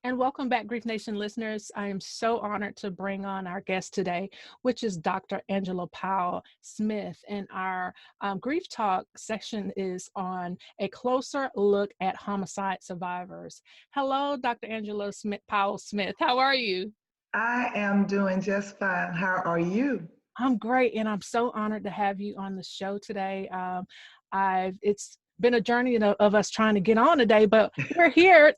And welcome back, Grief Nation listeners. I am so honored to bring on our guest today, which is Dr. Angela Powell-Smith. And our Grief Talk section is on a closer look at homicide survivors. Hello, Dr. Angela Powell-Smith. How are you? I am doing just fine. How are you? I'm great, and I'm so honored to have you on the show today. It's been a journey of us trying to get on today, but we're here.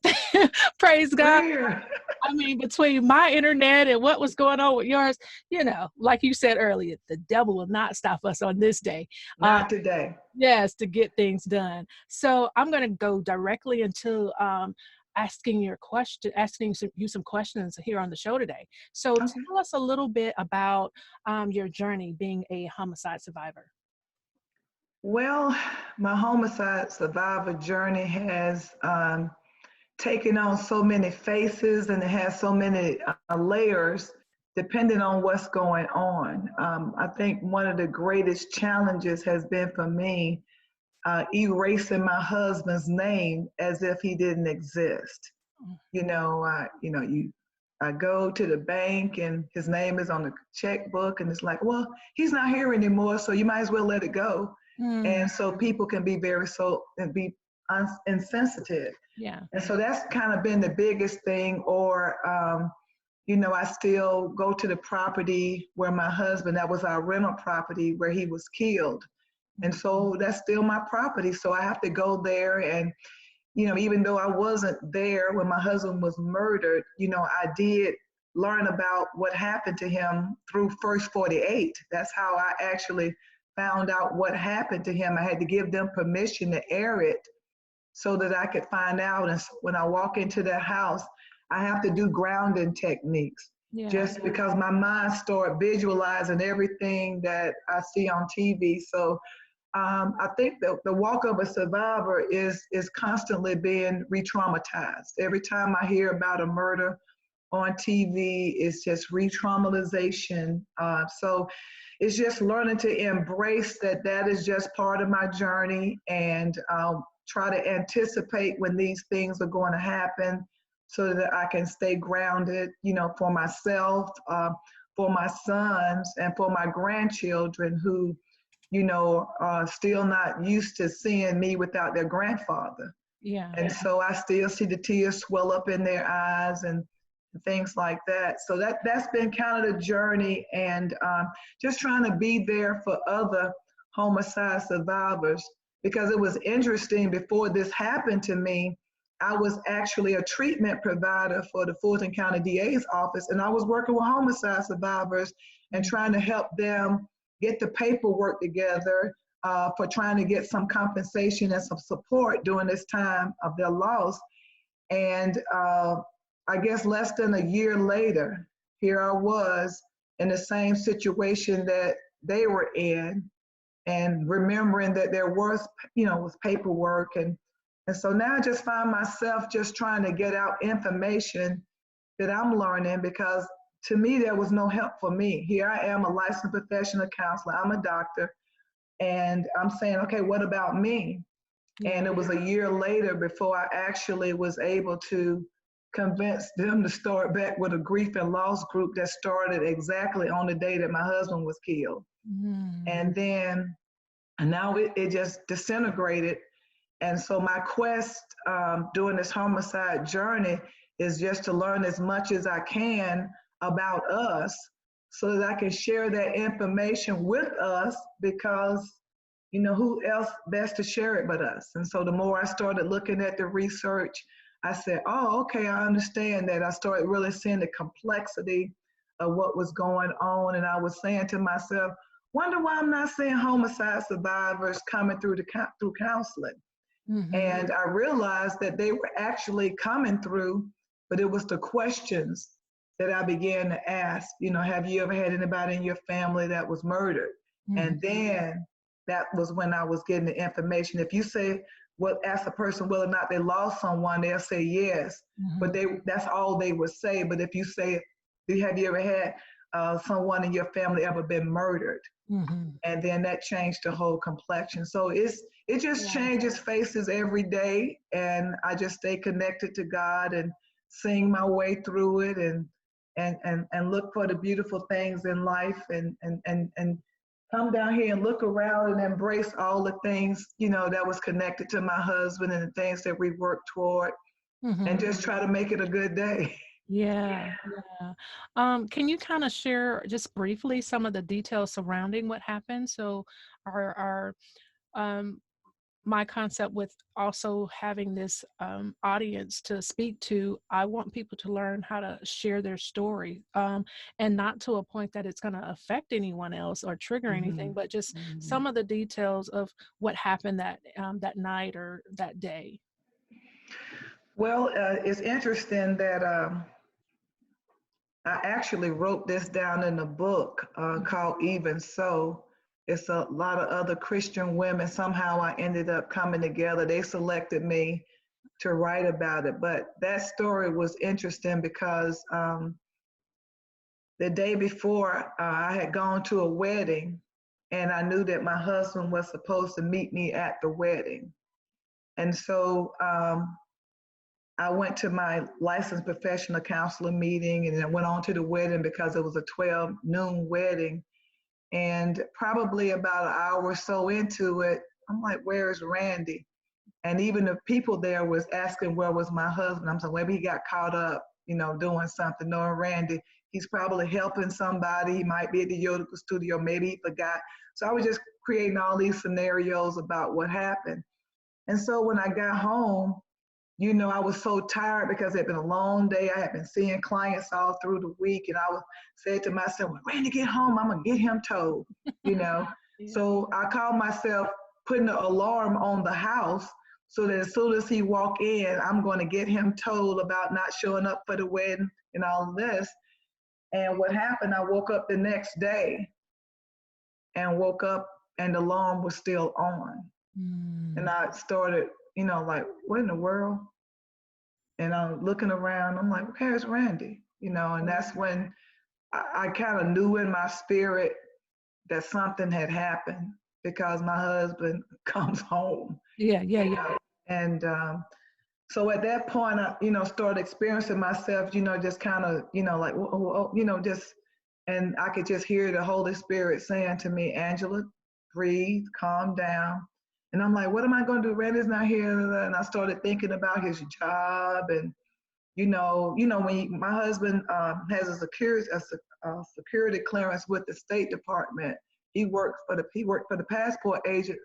Praise We're God. here. I mean, between my internet and what was going on with yours, like you said earlier, the devil will not stop us on this day. Uh, Not today. yes, to get things done. So I'm going to go directly into asking you some questions here on the show today. So Okay. tell us a little bit about your journey being a homicide survivor. Well, my homicide survivor journey has taken on so many faces and it has so many layers depending on what's going on. I think one of the greatest challenges has been for me erasing my husband's name as if he didn't exist. I go to the bank and his name is on the checkbook and it's like, well, he's not here anymore, so you might as well let it go. Mm, And so people can be insensitive. yeah. And so that's kind of been the biggest thing. Or, I still go to the property where my husband, that was our rental property where he was killed. And so that's still my property. So I have to go there and even though I wasn't there when my husband was murdered, I did learn about what happened to him through First 48. That's how I actually found out what happened to him. I had to give them permission to air it so that I could find out. And so when I walk into that house, I have to do grounding techniques Yeah. just because my mind started visualizing everything that I see on TV. So I think that the walk of a survivor is constantly being re-traumatized. Every time I hear about a murder on TV, it's just re-traumatization. So it's just learning to embrace that is just part of my journey and try to anticipate when these things are going to happen so that I can stay grounded, for myself, for my sons, and for my grandchildren who still not used to seeing me without their grandfather. Yeah. And so I still see the tears swell up in their eyes and things like that. So that's been kind of the journey and just trying to be there for other homicide survivors because it was interesting before this happened to me. I was actually a treatment provider for the Fulton County DA's office, and I was working with homicide survivors and trying to help them get the paperwork together for trying to get some compensation and some support during this time of their loss. And I guess less than a year later, here I was in the same situation that they were in, and remembering that there was paperwork, and so now I just find myself just trying to get out information that I'm learning because to me there was no help for me. Here I am, a licensed professional counselor. I'm a doctor, and I'm saying, okay, what about me? Yeah. And it was a year later before I actually was able to convince them to start back with a grief and loss group that started exactly on the day that my husband was killed. Mm, And now it just disintegrated. And so my quest during this homicide journey is just to learn as much as I can about us so that I can share that information with us because who else best to share it but us? And so the more I started looking at the research, I said, oh, okay, I understand that. I started really seeing the complexity of what was going on. And I was saying to myself, wonder why I'm not seeing homicide survivors coming through counseling. mhm. And I realized that they were actually coming through, but it was the questions that I began to ask. Have you ever had anybody in your family that was murdered? Mhm. And then that was when I was getting the information. If you say, well, ask a person whether or not they lost someone, they'll say yes, but Mhm. that's all they would say. But if you say, have you ever had someone in your family ever been murdered? Mhm. And then that changed the whole complexion. So it just Yeah. changes faces every day, and I just stay connected to God and sing my way through it and look for the beautiful things in life and come down here and look around and embrace all the things, that was connected to my husband and the things that we worked toward and Mm-hmm. just try to make it a good day. Yeah, yeah. Can you kind of share just briefly some of the details surrounding what happened? So our um my concept with also having this audience to speak to, I want people to learn how to share their story, and not to a point that it's going to affect anyone else or trigger anything, Mhm. but just Mhm. some of the details of what happened that night or that day. Well, it's interesting that I actually wrote this down in a book called Even So. It's a lot of other Christian women. Somehow I ended up coming together. They selected me to write about it. But that story was interesting because the day before, I had gone to a wedding and I knew that my husband was supposed to meet me at the wedding. And so I went to my licensed professional counselor meeting and then went on to the wedding because it was a 12 noon wedding. And probably about an hour or so into it, I'm like, where's Randy? And even the people there was asking where was my husband. I'm saying maybe he got caught up, doing something. Knowing Randy, he's probably helping somebody. He might be at the yoga studio. Maybe he forgot. So I was just creating all these scenarios about what happened. And so when I got home, I was so tired because it had been a long day. I had been seeing clients all through the week, and I was said to myself, when Randy get home, I'm gonna get him told, you know. Yeah. So I called myself putting an alarm on the house so that as soon as he walk in, I'm going to get him told about not showing up for the wedding and all of this. And what happened, I woke up the next day and woke up and the alarm was still on. And Mm. I started, like, what in the world? And I'm looking around, I'm like, where's Randy? And that's when I kind of knew in my spirit that something had happened because my husband comes home. Yeah, yeah, yeah. And so at that point, I, started experiencing myself, just kind of, like, whoa, whoa, just, and I could just hear the Holy Spirit saying to me, Angela, breathe, calm down. And I'm like, what am I going to do? Randy's not here. And I started thinking about his job and, when my husband has a security clearance with the State Department, he worked for the passport agent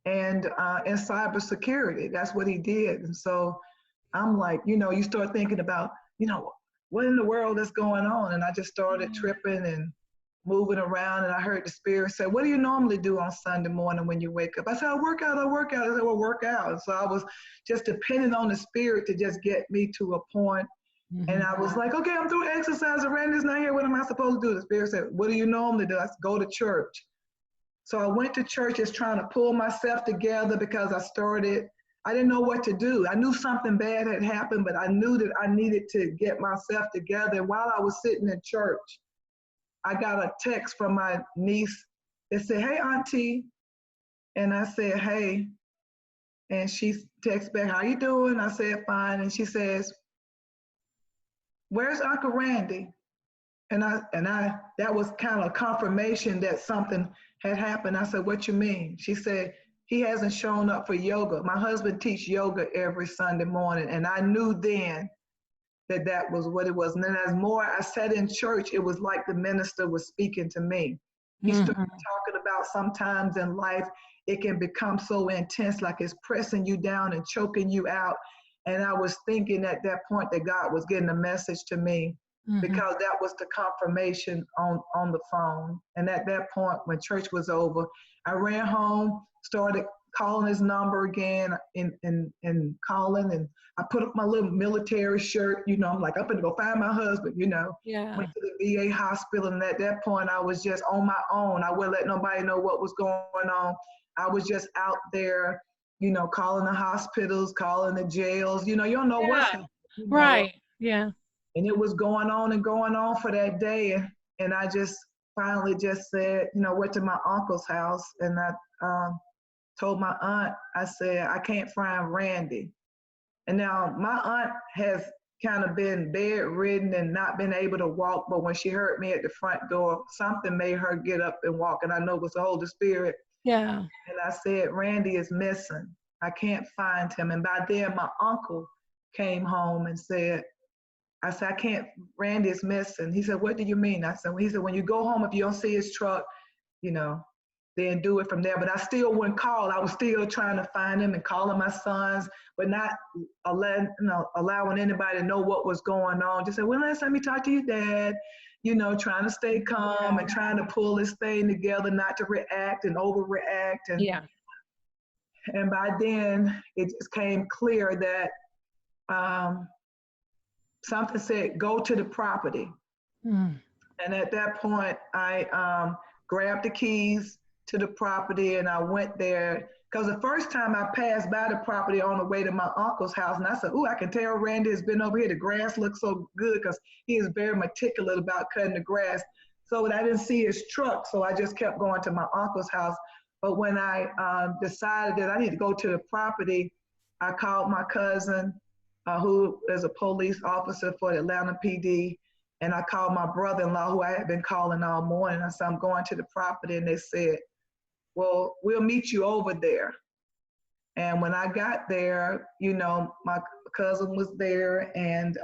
and in cybersecurity. That's what he did. And so I'm like, you start thinking about, what in the world is going on? And I just started tripping and moving around. And I heard the Spirit say, what do you normally do on Sunday morning when you wake up? I said, I work out. I said, well, work out. And so I was just depending on the Spirit to just get me to a point. And Mhm. I was like, okay, I'm doing exercise. Randy's not here. What am I supposed to do? The Spirit said, what do you normally do? I said, go to church. So I went to church just trying to pull myself together because I didn't know what to do. I knew something bad had happened, but I knew that I needed to get myself together. And while I was sitting in church, I got a text from my niece that said, hey, Auntie. And I said, hey. And she texts back, how you doing? I said, fine. And she says, where's Uncle Randy? And I that was kind of confirmation that something had happened. I said, what you mean? She said, he hasn't shown up for yoga. My husband teach yoga every Sunday morning. And I knew then that that was what it was. And then as more I sat in church, it was like the minister was speaking to me. He started Mhm. talking about sometimes in life, it can become so intense, like it's pressing you down and choking you out. And I was thinking at that point that God was getting a message to me Mhm. because that was the confirmation on the phone. And at that point, when church was over, I ran home, started calling his number again and calling. And I put up my little military shirt, I'm like, I'm gonna go find my husband, Yeah. went to the VA hospital. And at that point, I was just on my own. I wouldn't let nobody know what was going on. I was just out there, calling the hospitals, calling the jails. You don't know what's Yeah. happening, Right. Yeah. and it was going on and going on for that day. And I just finally just said, went to my uncle's house and I told my aunt, I said, I can't find Randy. And now my aunt has kind of been bedridden and not been able to walk. But when she heard me at the front door, something made her get up and walk. And I know it was the Holy Spirit. Yeah. And I said, Randy is missing. I can't find him. And by then, my uncle came home and said, I said, I can't, Randy is missing. He said, what do you mean? I said, well, he said, when you go home, if you don't see his truck, you know, then do it from there. But I still wouldn't call. I was still trying to find him and calling my sons, but not allowing anybody to know what was going on. Just said, well, let me talk to your dad, you know, trying to stay calm and trying to pull this thing together, not to react and overreact. And by then, it just came clear that something said, go to the property. And at that point, I grabbed the keys to the property and I went there. Because the first time I passed by the property on the way to my uncle's house, and I said, I can tell Randy has been over here. The grass looks so good because he is very meticulous about cutting the grass. So I didn't see his truck, so I just kept going to my uncle's house. But when I decided that I need to go to the property, I called my cousin, who is a police officer for the Atlanta PD, and I called my brother-in-law, who I had been calling all morning. I said, I'm going to the property, and they said, well, we'll meet you over there. And when I got there, you know, my cousin was there, and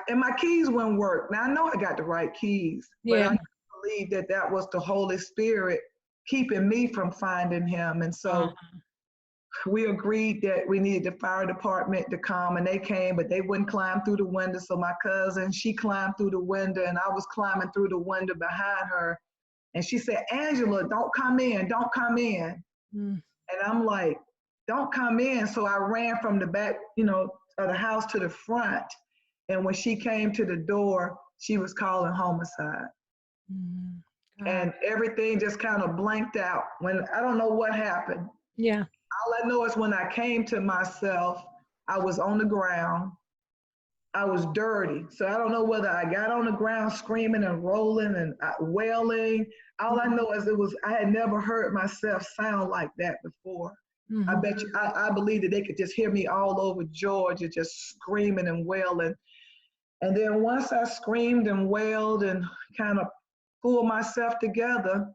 my keys wouldn't work. Now I know I got the right keys, but I believe that that was the Holy Spirit keeping me from finding him. And so we agreed that we needed the fire department to come, and they came, but they wouldn't climb through the window. So my cousin, she climbed through the window, and I was climbing through the window behind her. And she said, Angela, don't come in, don't come in. And I'm like, don't come in. So I ran from the back, you know, of the house to the front. And when she came to the door, she was calling homicide. And everything just kind of blanked out. When I don't know what happened. Yeah. All I know is when I came to myself, I was on the ground. I was dirty. So I don't know whether I got on the ground screaming and rolling and wailing. All I know is I had never heard myself sound like that before. I bet you, I believe that they could just hear me all over Georgia, just screaming and wailing. And then once I screamed and wailed and kind of pulled myself together,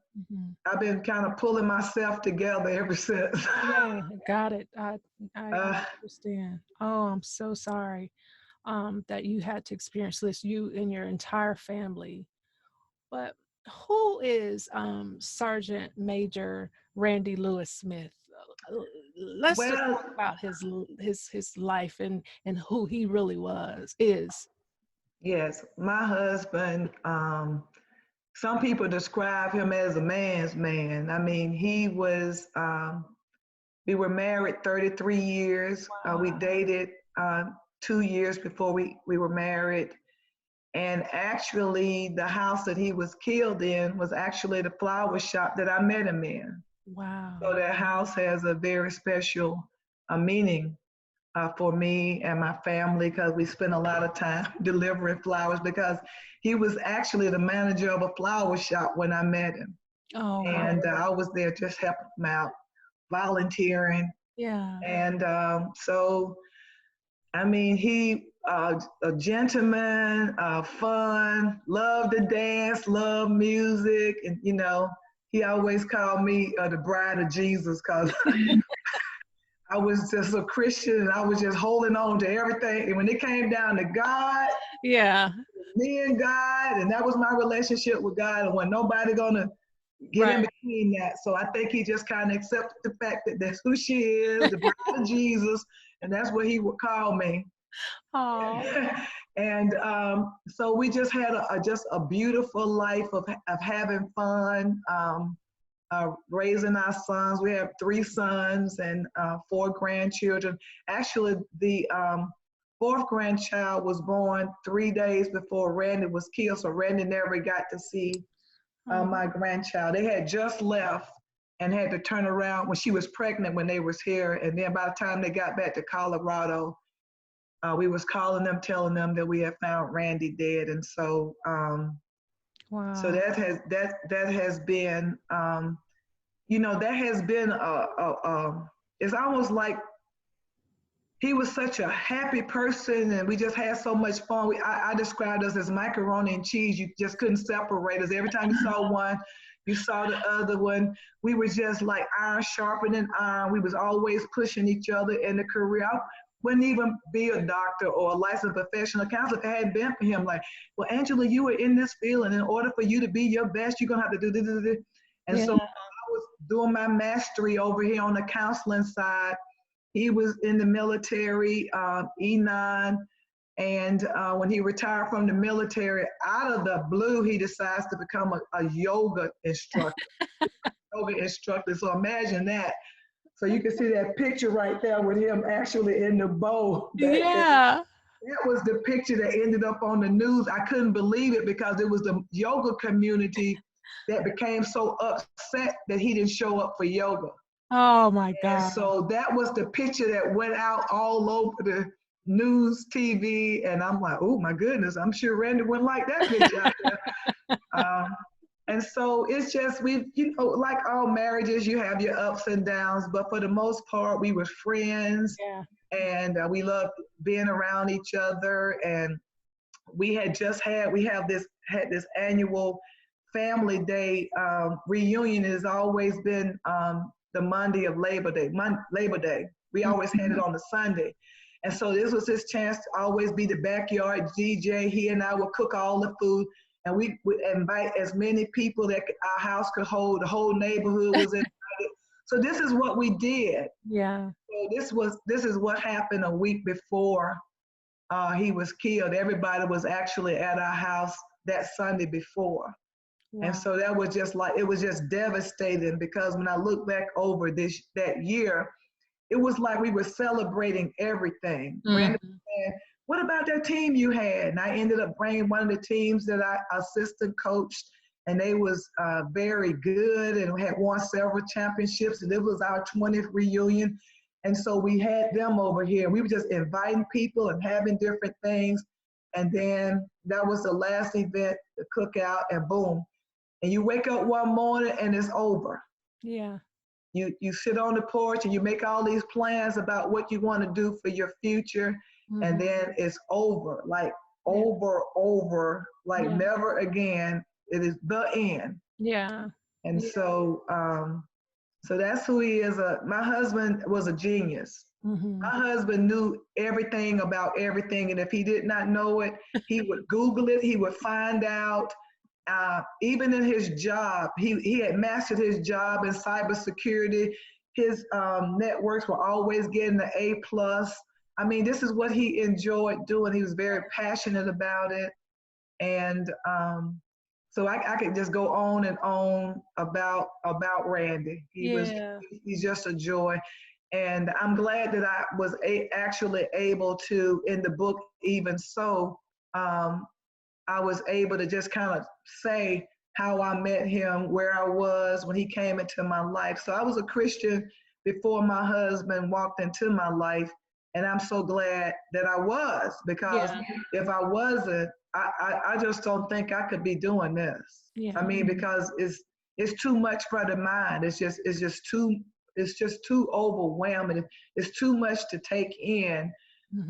I've been kind of pulling myself together ever since. Yeah, got it. I understand. Oh, I'm so sorry that you had to experience this, you and your entire family. But who is Sergeant Major Randy Lewis Smith? Let's just Well, talk about his life and who he really is. yes, my husband, some people describe him as a man's man. I mean, he was, we were married 33 years. We dated 2 years before we were married. And actually, the house that he was killed in was actually the flower shop that I met him in. Wow. So that house has a very special meaning for me and my family, because we spent a lot of time delivering flowers, because he was actually the manager of a flower shop when I met him. Oh, And I was there just helping him out, volunteering. yeah. And so, I mean, he, a gentleman, fun, loved to dance, loved music. And, you know, he always called me the bride of Jesus, because I was just a Christian and I was just holding on to everything. And when it came down to God, me and God, and that was my relationship with God, and when nobody gonna get in between that. So I think he just kind of accepted the fact that that's who she is, the bride of Jesus, and that's what he would call me. And so we just had just a beautiful life of having fun, raising our sons. We have 3 sons and 4 grandchildren. Actually, the 4th grandchild was born 3 days before Randy was killed, so Randy never got to see my grandchild. They had just left and had to turn around when she was pregnant when they was here, and then by the time they got back to Colorado, we was calling them, telling them that we had found Randy dead. And so so that has been you know, that has been it's almost like he was such a happy person, and we just had so much fun. I described us as macaroni and cheese. You just couldn't separate us. Every time you saw one, you saw the other one. We were just like iron sharpening iron. We was always pushing each other in the career. I wouldn't even be a doctor or a licensed professional counselor if it hadn't been for him. Like, well, Angela, you were in this field, and in order for you to be your best, you're gonna have to do this. And Yeah. so I was doing my mastery over here on the counseling side. He was in the military, E9, and when he retired from the military, out of the blue, he decides to become a yoga instructor. So imagine that. So you can see that picture right there with him actually in the bow. Yeah. That was the picture that ended up on the news. I couldn't believe it because it was the yoga community that became so upset that he didn't show up for yoga. Oh my And God. so that was the picture that went out all over the news, TV, and I'm like, oh my goodness, I'm sure Randy wouldn't like that picture out there. And so it's just, like all marriages, you have your ups and downs, but for the most part, we were friends. Yeah. And we loved being around each other. And we had had this annual family day reunion. It has always been the Monday of Labor Day. We always had it on the Sunday. And so this was his chance to always be the backyard DJ. He and I would cook all the food, and we would invite as many people that our house could hold. The whole neighborhood was invited. So this is what we did. Yeah. So this is what happened a week before he was killed. Everybody was actually at our house that Sunday before. Wow. And so that was just like, it was just devastating, because when I look back over that year, it was like we were celebrating everything. Brandon said, what about that team you had? And I ended up bringing one of the teams that I assistant coached, and they was very good and had won several championships, and it was our 20th reunion. And so we had them over here. We were just inviting people and having different things. And then that was the last event, the cookout, and boom. And you wake up one morning and it's over. Yeah. You sit on the porch and you make all these plans about what you want to do for your future. And then it's over, like over, like never again. It is the end. Yeah. And so that's who he is. My husband was a genius. My husband knew everything about everything. And if he did not know it, he would Google it. He would find out. Even in his job, he had mastered his job in cybersecurity. His networks were always getting an A+. I mean, this is what he enjoyed doing. He was very passionate about it. And so I could just go on and on about Randy. He's just a joy. And I'm glad that I was actually able to, in the book, even so, I was able to just kind of say how I met him, where I was when he came into my life. So I was a Christian before my husband walked into my life. And I'm so glad that I was, because if I wasn't, I just don't think I could be doing this. Yeah. I mean, because it's too much for the mind. It's just too overwhelming. It's too much to take in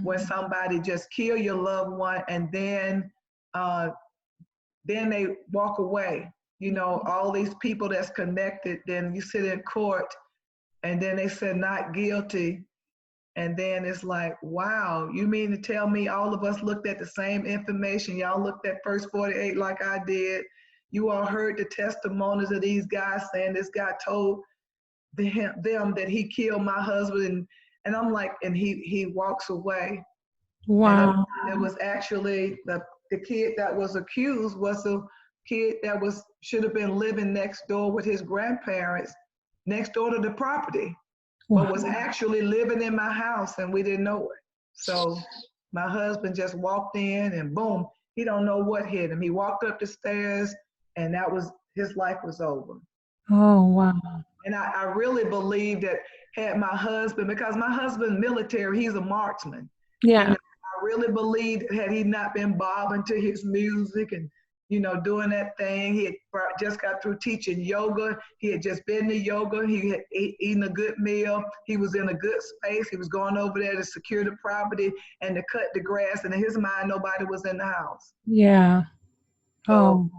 when somebody just kill your loved one, and then they walk away. You know, all these people that's connected, then you sit in court and then they said not guilty. And then it's like, wow, you mean to tell me all of us looked at the same information? Y'all looked at First 48 like I did. You all heard the testimonies of these guys saying this guy told them that he killed my husband. And I'm like, and he walks away. Wow. And it was actually the kid that was accused was a kid that should have been living next door with his grandparents, next door to the property. But was actually living in my house, and we didn't know it. So my husband just walked in, and boom, he don't know what hit him. He walked up the stairs, and his life was over. Oh, wow. And I really believe that had my husband, because my husband military, he's a marksman. Yeah. And I really believe that had he not been bobbing to his music and, doing that thing. He had just got through teaching yoga. He had just been to yoga. He had eaten a good meal. He was in a good space. He was going over there to secure the property and to cut the grass. And in his mind, nobody was in the house. Yeah. So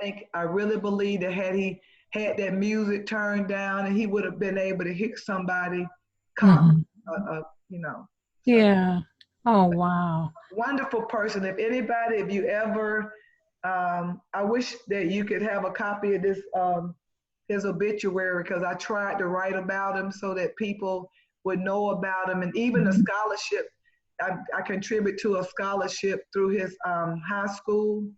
Oh. I really believe that had he had that music turned down, and he would have been able to hear somebody come, So Yeah. Oh, wow. wonderful person. If you ever, I wish that you could have a copy of this, his obituary, because I tried to write about him so that people would know about him, and even a scholarship. I contribute to a scholarship through his high school,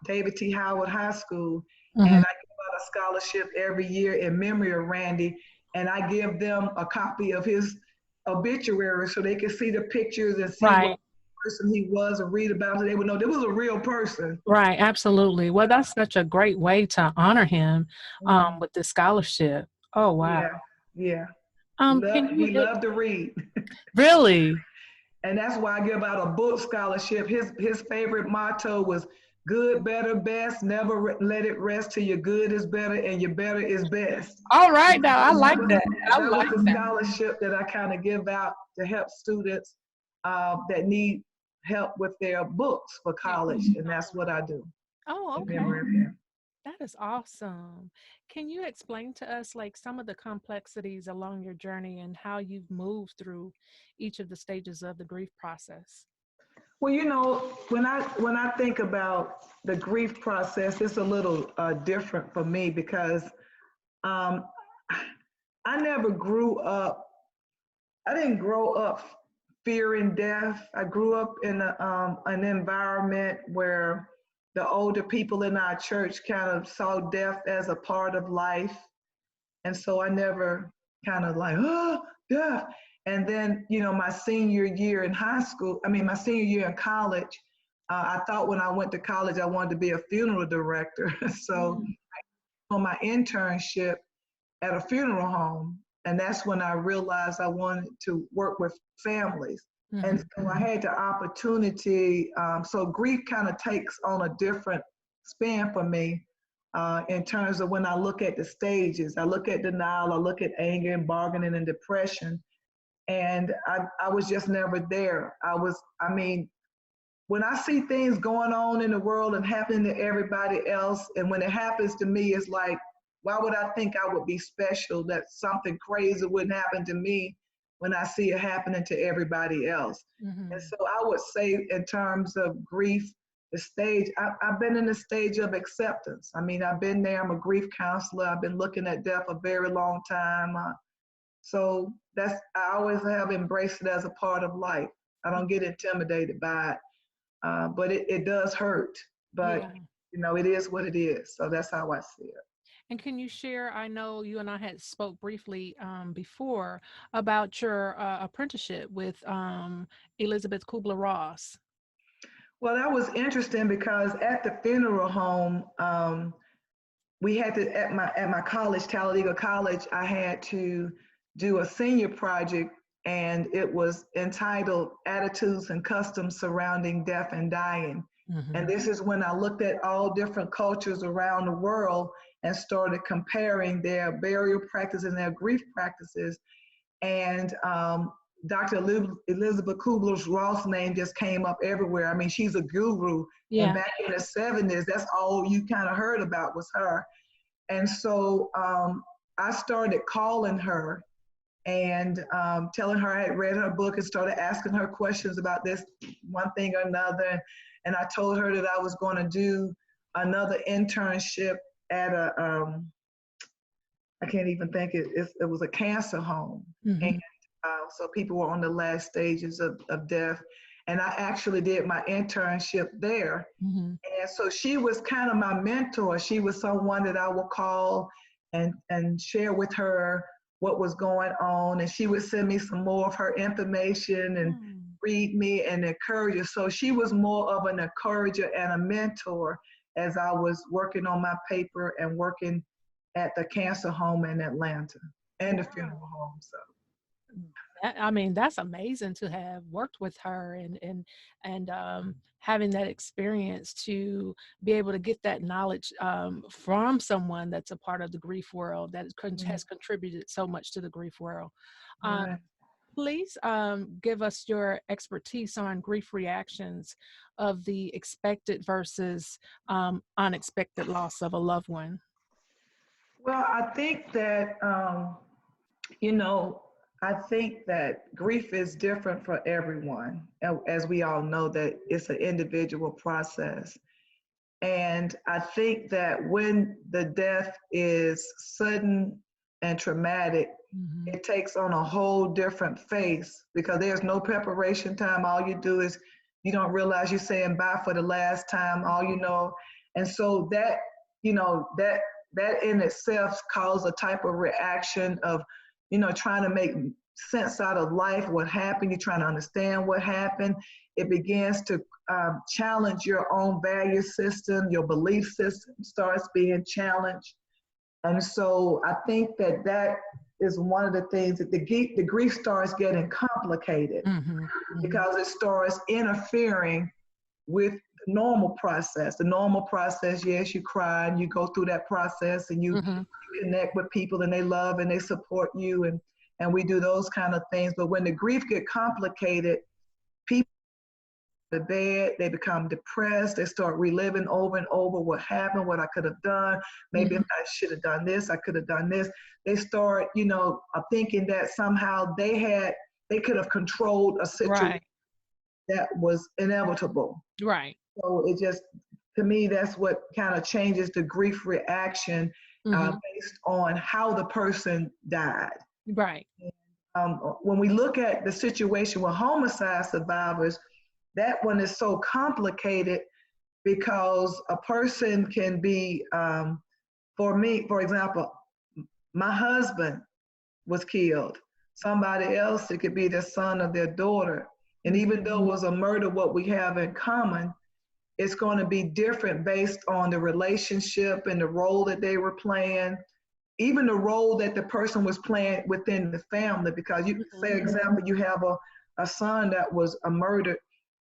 David T. Howard High School, and I give out a scholarship every year in memory of Randy, and I give them a copy of his obituary so they can see the pictures and see Right. what person he was and read about it. They would know there was a real person. Right. Absolutely. Well, that's such a great way to honor him with this scholarship. Oh, wow. Yeah, yeah. Can He you loved to read. really? And that's why I give out a book scholarship. His favorite motto was good, better, best. Never let it rest till your good is better and your better is best. All right. Now, I like that. I That was like the that. scholarship that I kind of give out to help students that need help with their books for college. And that's what I do Oh, in okay. memory of him. That is awesome. Can you explain to us like some of the complexities along your journey and how you've moved through each of the stages of the grief process? Well, when I think about the grief process, it's a little different for me because um, I never grew up. I didn't grow up fearing death. I grew up in an environment where the older people in our church kind of saw death as a part of life, and so I never kind of like, oh, death. And then, my senior year in high school, my senior year in college, I thought when I went to college, I wanted to be a funeral director. So on my internship at a funeral home, and that's when I realized I wanted to work with families. And so I had the opportunity. So grief kind of takes on a different spin for me in terms of when I look at the stages. I look at denial, I look at anger and bargaining and depression. And I was just never there. When I see things going on in the world and happening to everybody else, and when it happens to me, it's like, why would I think I would be special that something crazy wouldn't happen to me when I see it happening to everybody else? And so I would say in terms of grief, the stage, I've been in the stage of acceptance. I've been there. I'm a grief counselor. I've been looking at death a very long time. So I always have embraced it as a part of life. I don't get intimidated by it, but it does hurt. But it is what it is. So that's how I see it. And can you share, I know you and I had spoke briefly before about your apprenticeship with Elisabeth Kubler-Ross. Well, that was interesting because at the funeral home, we had to at my college, Talladega College, I had to do a senior project, and it was entitled Attitudes and Customs Surrounding Death and Dying. And this is when I looked at all different cultures around the world and started comparing their burial practices and their grief practices. And Dr. Elisabeth Kubler-Ross' name just came up everywhere. She's a guru. And back in the 70s, that's all you kind of heard about was her. And so I started calling her and telling her I had read her book and started asking her questions about this one thing or another. And I told her that I was going to do another internship at I can't even think it was a cancer home. And so people were on the last stages of death. And I actually did my internship there. And so she was kind of my mentor. She was someone that I would call and share with her what was going on. And she would send me some more of her information and read me and encourage her. So she was more of an encourager and a mentor as I was working on my paper and working at the cancer home in Atlanta and the funeral home. So I mean, that's amazing to have worked with her and having that experience to be able to get that knowledge from someone that's a part of the grief world that Mm, has contributed so much to the grief world. Um, right. please give us your expertise on grief reactions of the expected versus unexpected loss of a loved one. Well, I think that, you know, I think that grief is different for everyone. As we all know, that it's an individual process. And I think that when the death is sudden and traumatic, Hmm. it takes on a whole different face because there's no preparation time. All you do is you don't realize you're saying bye for the last time, all you know. And so that, that in itself causes a type of reaction of, trying to make sense out of life, what happened. You're trying to understand what happened. It begins to challenge your own value system, your belief system starts being challenged. And so I think that that is one of the things that the grief starts getting complicated Hmm. Hmm. because it starts interfering with the normal process. The normal process, yes, you cry and you go through that process and you Hmm. connect with people and they love and they support you and we do those kind of things. But when the grief get complicated, people the bed, they become depressed, they start reliving over and over what happened, what I could have done, maybe if Hmm. I should have done this, I could have done this. They start, thinking that somehow they could have controlled a situation Right. that was inevitable. Right. So it just, to me, that's what kind of changes the grief reaction Hmm. based on how the person died. Right. When we look at the situation with homicide survivors, that one is so complicated because a person can be, for me, for example, my husband was killed. Somebody else, it could be the son of their daughter. And even though it was a murder, what we have in common, it's going to be different based on the relationship and the role that they were playing, even the role that the person was playing within the family. Because you say, Hmm. example, you have a son that was murdered,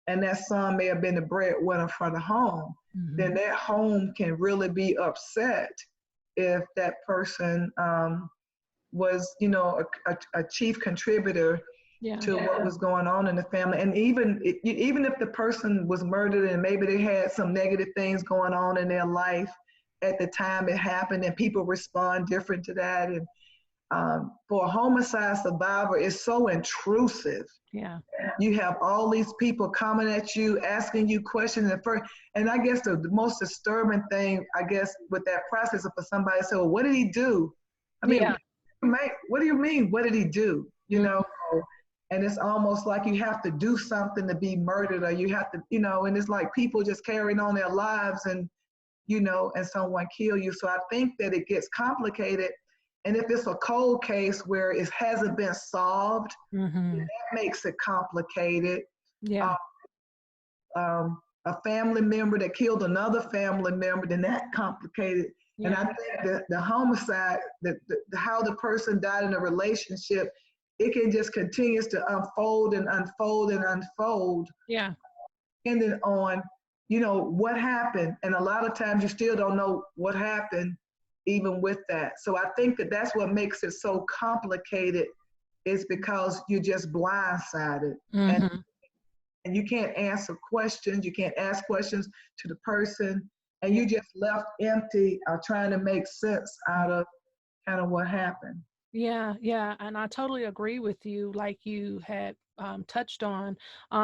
and that son may have been the breadwinner for the home, then Hmm. that home can really be upset if that person was, a chief contributor Yeah. to what was going on in the family. And even if the person was murdered and maybe they had some negative things going on in their life at the time it happened, and people respond different to that. And for a homicide survivor, it's so intrusive. Yeah. You have all these people coming at you, asking you questions. And I guess the most disturbing thing, I guess, with that process is for somebody to say, well, what did he do? I mean, Yeah. what do you mean? What did he do? Mm. And it's almost like you have to do something to be murdered, or you have to, and it's like people just carrying on their lives and, and someone kill you. So I think that it gets complicated. And if it's a cold case where it hasn't been solved, Hmm. that makes it complicated. Yeah. Uh, a family member that killed another family member, then that complicated. And Yeah. I think that the homicide, how the person died in a relationship, it can just continues to unfold and unfold and unfold, Yeah. depending on, what happened. And a lot of times you still don't know what happened, even with that. So I think that that's what makes it so complicated, is because you're just blindsided. And Hmm. and you can't answer questions. You can't ask questions to the person, and you just left empty, trying to make sense out of kind of what happened. Yeah, yeah, and I totally agree with you. Like you had touched on,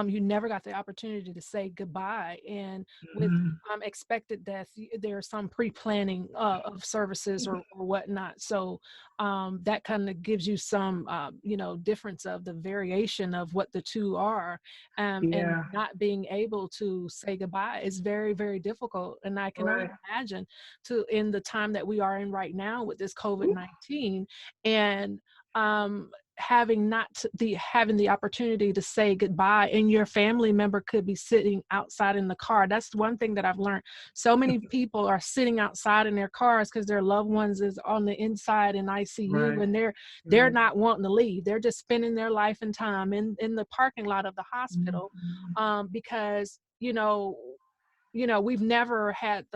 you never got the opportunity to say goodbye, and with Mhm. expected death, there's some pre-planning of services or whatnot. So that kind of gives you some, difference of the variation of what the two are, and Yeah, not being able to say goodbye is very, very difficult. And I can only right. imagine to in the time that we are in right now with this COVID-19 and having having the opportunity to say goodbye, and your family member could be sitting outside in the car. That's one thing that I've learned. So many people are sitting outside in their cars because their loved ones is on the inside in ICU, Right. and they're not wanting to leave. They're just spending their life and time in the parking lot of the hospital, Mhm. because we've never had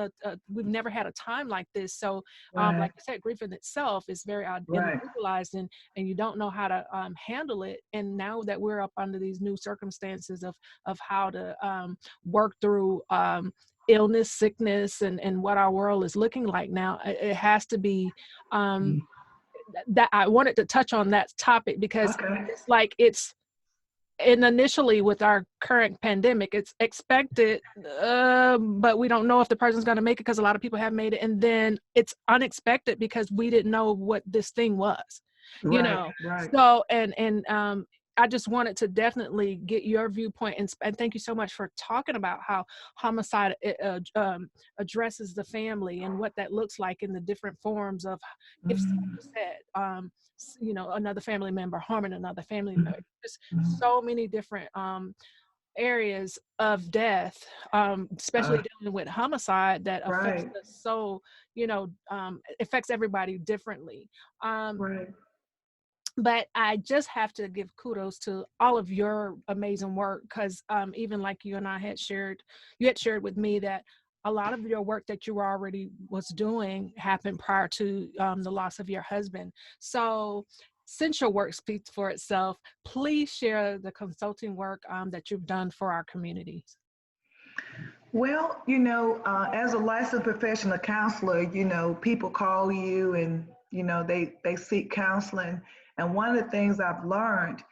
a time like this. So Right. like I said, grief in itself is very Right. individualized, and you don't know how to handle it. And now that we're up under these new circumstances of how to work through illness, sickness, and what our world is looking like now, it has to be Mhm. that I wanted to touch on that topic, because Okay. it's like and initially with our current pandemic, it's expected, but we don't know if the person's going to make it, because a lot of people have made it. And then it's unexpected because we didn't know what this thing was, you Right. know? Right. So, I just wanted to definitely get your viewpoint, and thank you so much for talking about how homicide addresses the family and what that looks like in the different forms of, if Mhm. you said, another family member harming another family member. Mhm. Just Mhm. so many different areas of death, especially Uh, dealing with homicide, that affects right. us. So, affects everybody differently. Um, Right. but I just have to give kudos to all of your amazing work, because even like you and I you had shared with me that a lot of your work that you already was doing happened prior to the loss of your husband. So since your work speaks for itself, please share the consulting work that you've done for our communities. Well, as a licensed professional counselor, people call you and, they seek counseling. And one of the things I've learned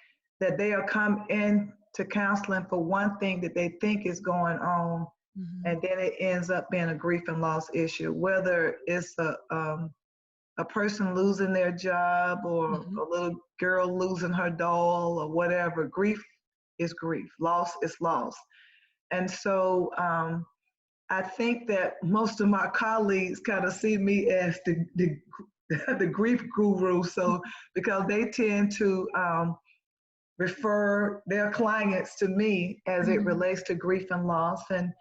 that they'll come in to counseling for one thing that they think is going on, Mhm. and then it ends up being a grief and loss issue, whether it's a person losing their job or Mhm. a little girl losing her doll or whatever. Grief is grief, loss is loss. And so I think that most of my colleagues kind of see me as the grief guru. So because they tend to refer their clients to me as it Mhm. relates to grief and loss. And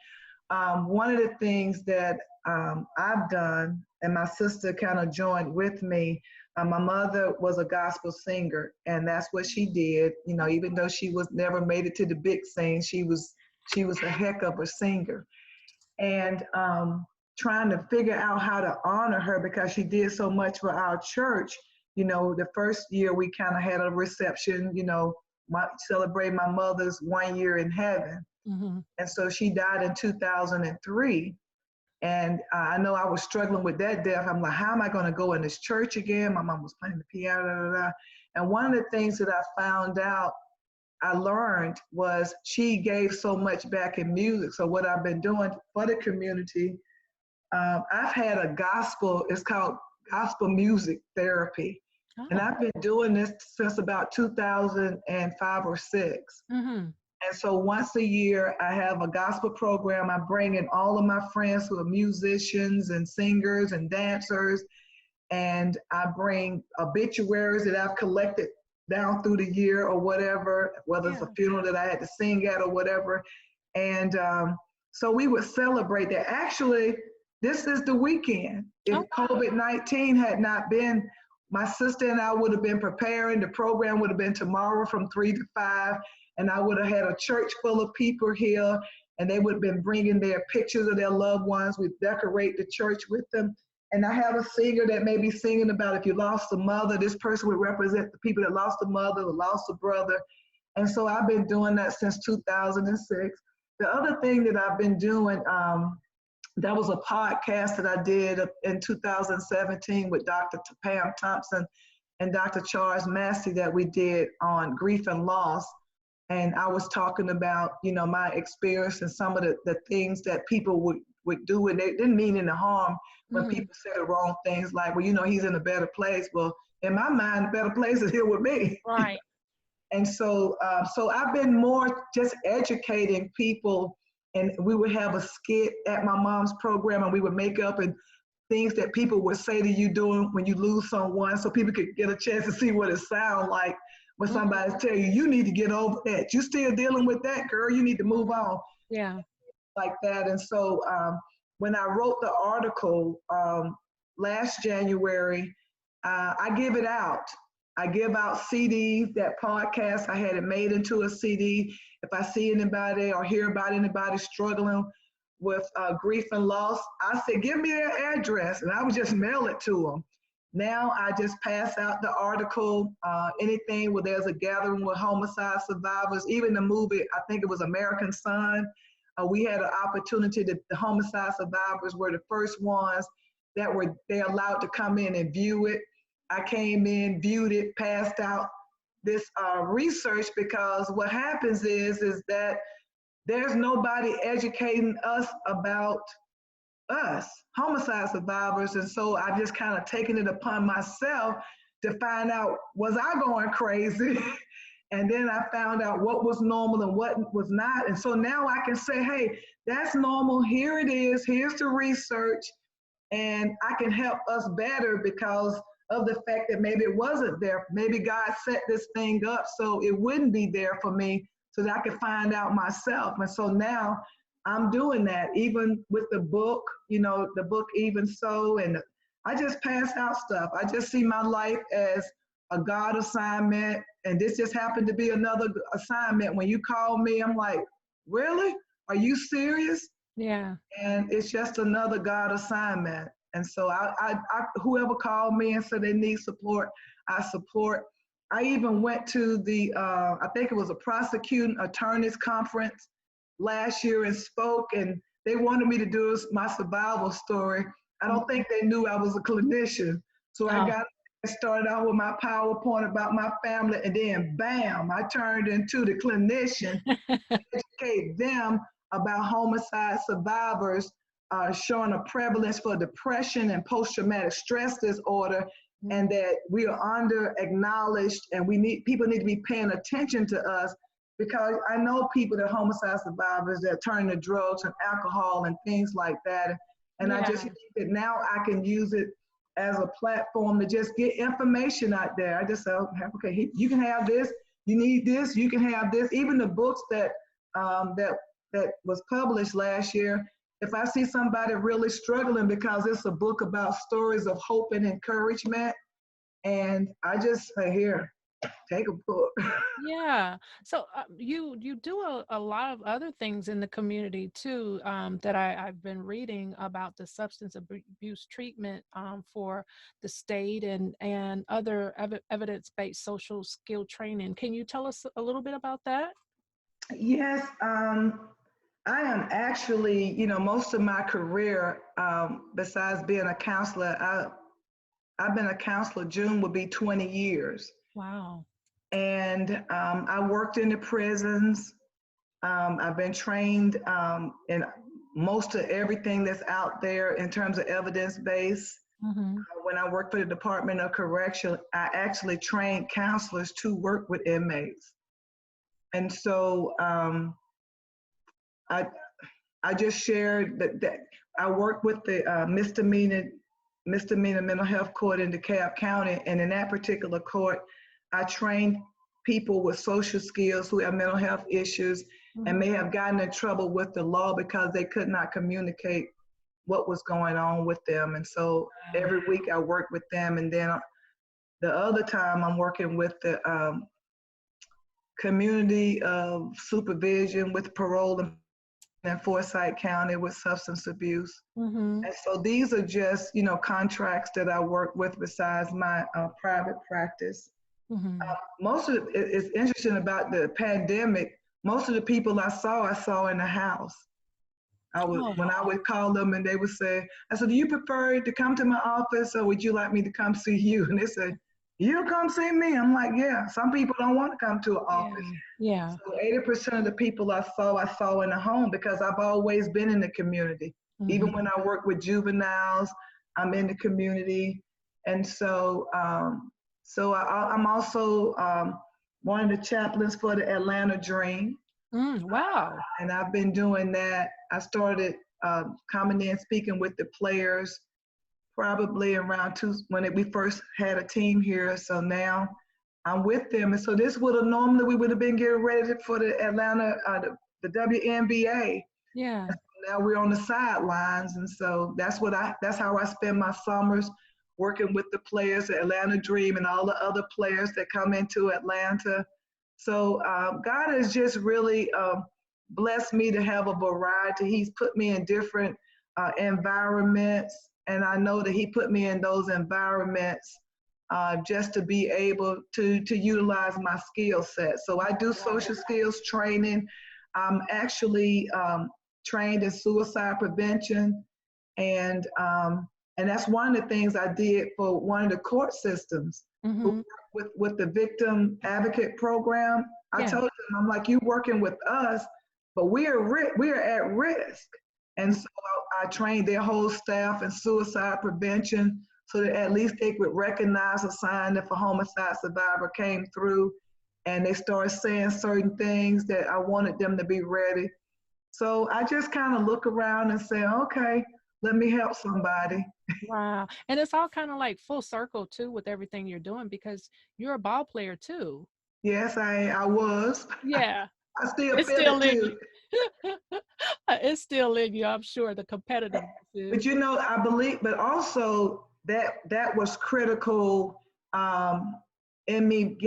one of the things that I've done, and my sister kind of joined with me. My mother was a gospel singer, and that's what she did. Even though she was never made it to the big scene, she was a heck of a singer. And trying to figure out how to honor her because she did so much for our church. The first year we kind of had a reception, celebrate my mother's 1 year in heaven. Mhm. And so she died in 2003. And I know I was struggling with that death. I'm like, how am I going to go in this church again? My mom was playing the piano. Da, da, da. And one of the things that I learned was she gave so much back in music. So what I've been doing for the community, I've had it's called gospel music therapy. And Oh. I've been doing this since about 2005 or six. Mhm. And so once a year, I have a gospel program. I bring in all of my friends who are musicians and singers and dancers, and I bring obituaries that I've collected down through the year or whatever, whether it's Yeah. a funeral that I had to sing at or whatever. And so we would celebrate that. Actually, this is the weekend. If Oh, wow. COVID-19 had not been, my sister and I would have been preparing. The program would have been tomorrow from 3 to 5, and I would have had a church full of people here, and they would have been bringing their pictures of their loved ones. We'd decorate the church with them. And I have a singer that may be singing about if you lost a mother, this person would represent the people that lost a mother or lost a brother. And so I've been doing that since 2006. The other thing that I've been doing, that was a podcast that I did in 2017 with Dr. Pam Thompson and Dr. Charles Massey that we did on grief and loss. And I was talking about, my experience and some of the things that people would do, and they didn't mean any harm when Mhm. people say the wrong things like, well, he's in a better place. Well, in my mind, the better place is here with me. Right. And so I've been more just educating people, and we would have a skit at my mom's program, and we would make up and things that people would say to you doing when you lose someone, so people could get a chance to see what it sounds like. when Mhm. somebody tell you, you need to get over that. You still dealing with that, girl. You need to move on, Yeah. like that. And so when I wrote the article last January, I give it out. I give out CDs, that podcast. I had it made into a CD. If I see anybody or hear about anybody struggling with grief and loss, I said, give me their address, and I would just mail it to them. Now I just pass out the article, anything where there's a gathering with homicide survivors, even the movie, I think it was American Son. We had an opportunity that the homicide survivors were the first ones that were they allowed to come in and view it. I came in, viewed it, passed out this research, because what happens is that there's nobody educating us about us, homicide survivors. And so I've just kind of taken it upon myself to find out, was I going crazy? And then I found out what was normal and what was not. And so now I can say, hey, that's normal. Here it is. Here's the research. And I can help us better because of the fact that maybe it wasn't there. Maybe God set this thing up so it wouldn't be there for me, so that I could find out myself. And so now I'm doing that, even with the book, the book Even So. And I just pass out stuff. I just see my life as a God assignment. And this just happened to be another assignment. When you call me, I'm like, really? Are you serious? Yeah. And it's just another God assignment. And so I whoever called me and said they need support, I support. I even went to the, I think it was a prosecuting attorneys conference last year and spoke, and they wanted me to do my survival story. I don't think they knew I was a clinician. So I Oh. started out with my PowerPoint about my family, and then bam, I turned into the clinician, educate them about homicide survivors, showing a prevalence for depression and post-traumatic stress disorder, and that we are under acknowledged, and people need to be paying attention to us, because I know people that are homicide survivors that turn to drugs and alcohol and things like that. And I just think that now I can use it as a platform to just get information out there. I just say, okay, you can have this, you need this, you can have this. Even the books that that was published last year, if I see somebody really struggling, because it's a book about stories of hope and encouragement, and I just say, here, take a book. Yeah. So you do a lot of other things in the community too, that I've been reading about the substance abuse treatment for the state and other evidence-based social skill training. Can you tell us a little bit about that? Yes, I am actually, most of my career, besides being a counselor, I've been a counselor. June will be 20 years. Wow. And I worked in the prisons. I've been trained in most of everything that's out there in terms of evidence-based. Mm-hmm. When I worked for the Department of Correction, I actually trained counselors to work with inmates. And so I, I just shared that I work with the misdemeanor mental health court in DeKalb County, and in that particular court, I trained people with social skills who have mental health issues and may have gotten in trouble with the law because they could not communicate what was going on with them. And so every week I work with them, and then the other time I'm working with the community of supervision with parole in Forsyth County with substance abuse. Mm-hmm. And so these are just, contracts that I work with besides my private practice. Mm-hmm. Most of it's interesting about the pandemic. Most of the people I saw in the house. Oh, When I would call them and they would say, I said, do you prefer to come to my office or would you like me to come see you? And they said, you come see me. I'm like, yeah, some people don't want to come to an office. yeah. So 80% of the people I saw in the home, because I've always been in the community. Mm-hmm. Even when I work with juveniles, I'm in the community. And so, I'm also one of the chaplains for the Atlanta Dream. Wow. And I've been doing that. I started coming in speaking with the players probably around when we first had a team here. So now I'm with them. And so this would have normally, we would have been getting ready for the Atlanta, the WNBA. Yeah. Now we're on the sidelines. And so that's how I spend my summers, working with the players, the Atlanta Dream, and all the other players that come into Atlanta. So God has just really blessed me to have a variety. He's put me in different environments, and I know that He put me in those environments just to be able to utilize my skill set. So I do social skills training. I'm actually trained in suicide prevention, and that's one of the things I did for one of the court systems Mm-hmm. with the victim advocate program. I Yeah. told them, I'm like, you working with us, but we are at risk. And so I trained their whole staff in suicide prevention so that at least they would recognize a sign if a homicide survivor came through and they started saying certain things that I wanted them to be ready. So I just kind of look around and say, okay, let me help somebody. Wow. And it's all kind of like full circle too with everything you're doing because you're a ball player too. Yes, I was. Yeah. I still It's feel it still in too. you. It's still in you, I'm sure. The competitiveness But is. you know, I believe, but also that was critical in me